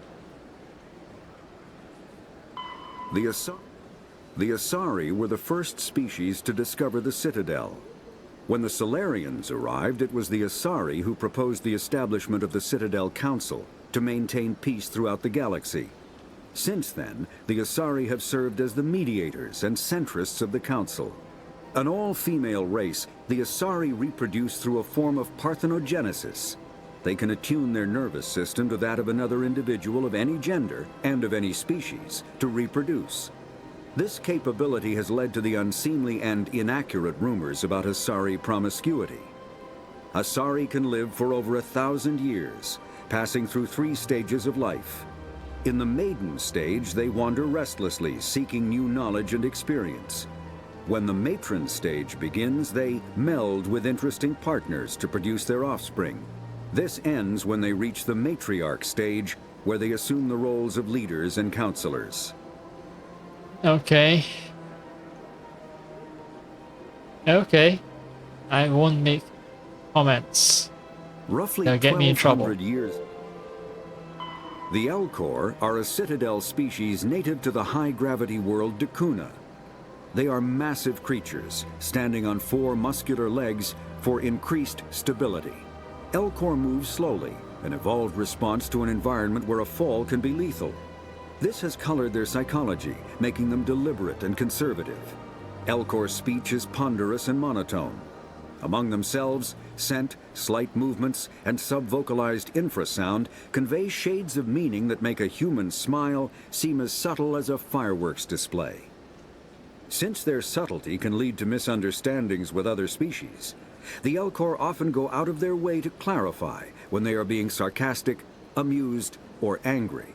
The Asari were the first species to discover the Citadel. When the Solarians arrived, it was the Asari who proposed the establishment of the Citadel Council to maintain peace throughout the galaxy. Since then, the Asari have served as the mediators and centrists of the Council. An all-female race, the Asari reproduce through a form of parthenogenesis. They can attune their nervous system to that of another individual of any gender and of any species to reproduce. This capability has led to the unseemly and inaccurate rumors about Asari promiscuity. Asari can live for over 1,000 years, passing through 3 stages of life. In the maiden stage, they wander restlessly, seeking new knowledge and experience. When the matron stage begins, they meld with interesting partners to produce their offspring. This ends when they reach the matriarch stage, where they assume the roles of leaders and counselors. Okay. Okay. I won't make comments. Roughly They'll get me in trouble. 1,200 years. The Elcor are a Citadel species native to the high-gravity world Dakuna. They are massive creatures, standing on 4 muscular legs for increased stability. Elcor move slowly, an evolved response to an environment where a fall can be lethal. This has colored their psychology, making them deliberate and conservative. Elcor's speech is ponderous and monotone. Among themselves, scent, slight movements, and sub-vocalized infrasound convey shades of meaning that make a human smile seem as subtle as a fireworks display. Since their subtlety can lead to misunderstandings with other species, the Elcor often go out of their way to clarify when they are being sarcastic, amused, or angry.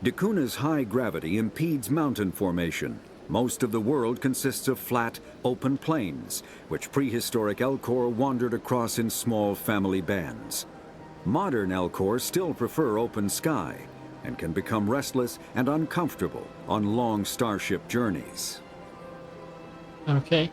Dakuna's high gravity impedes mountain formation. Most of the world consists of flat, open plains, which prehistoric Elcor wandered across in small family bands. Modern Elcor still prefer open sky, and can become restless and uncomfortable on long starship journeys. Okay.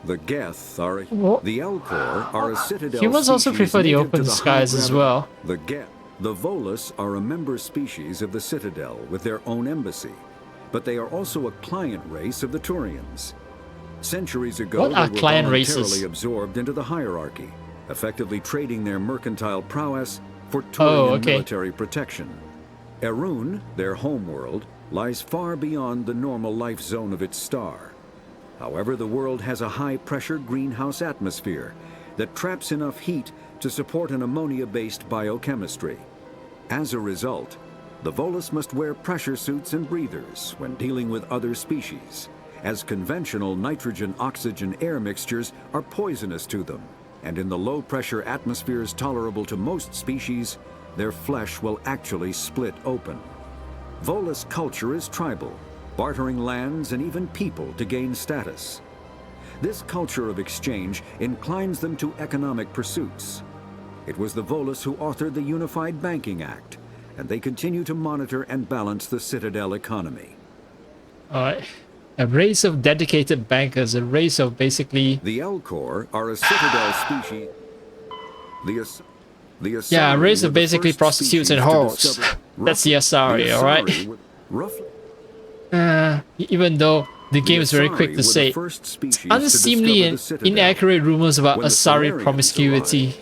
The Geth are the Elcor are a citadel Humans also species prefer the native open to the skies high as gravity. well. The Volus are a member species of the Citadel with their own embassy, but they are also a client race of the Turians. Centuries ago, What are they were client voluntarily races? absorbed into the hierarchy, effectively trading their mercantile prowess for Turian military protection. Erun, their homeworld, lies far beyond the normal life zone of its star. However, the world has a high-pressure greenhouse atmosphere that traps enough heat to support an ammonia-based biochemistry. As a result, the Volus must wear pressure suits and breathers when dealing with other species, as conventional nitrogen-oxygen air mixtures are poisonous to them, and in the low-pressure atmospheres tolerable to most species, their flesh will actually split open. Volus culture is tribal, bartering lands and even people to gain status. This culture of exchange inclines them to economic pursuits. It was the Volus who authored the Unified Banking Act, and they continue to monitor and balance the Citadel economy. Alright. A race of dedicated bankers, a race of basically... The Elcor are a Citadel species. Yeah, a race of basically prostitutes and whores. That's the Asari, alright? Even though the game is very quick to say unseemly and inaccurate rumors about Asari promiscuity.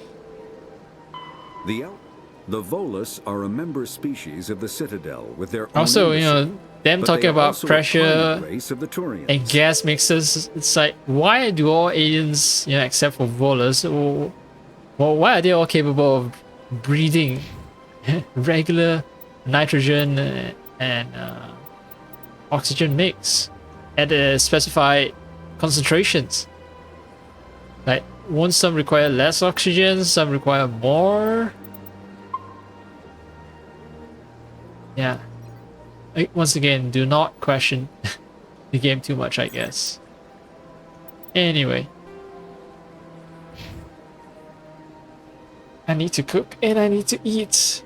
The Volus are a member species of the Citadel with their own Also, you embassy, know, them but talking they are about also a pressure climate race of the Turians. and gas mixers. It's like, why do all aliens, you know, except for Volus, well, why are they all capable of breathing regular nitrogen and oxygen mix at specified concentrations? Like, won't some require less oxygen, some require more? Yeah. Once again, do not question the game too much, I guess. Anyway. I need to cook and I need to eat.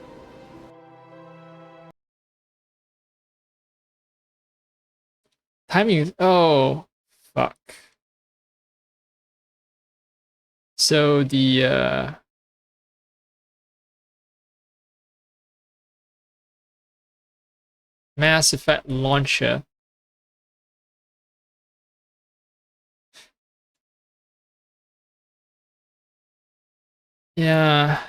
Timing is... oh, fuck. So the Mass Effect launcher. Yeah,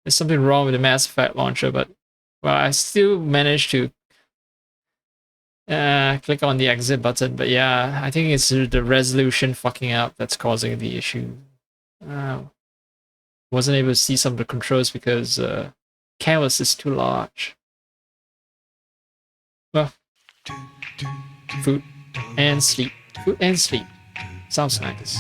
there's something wrong with the Mass Effect launcher, but well, I still managed to click on the exit button. But yeah, I think it's the resolution fucking up that's causing the issue. Wasn't able to see some of the controls because canvas is too large. Well, food and sleep. Food and sleep. Sounds nice.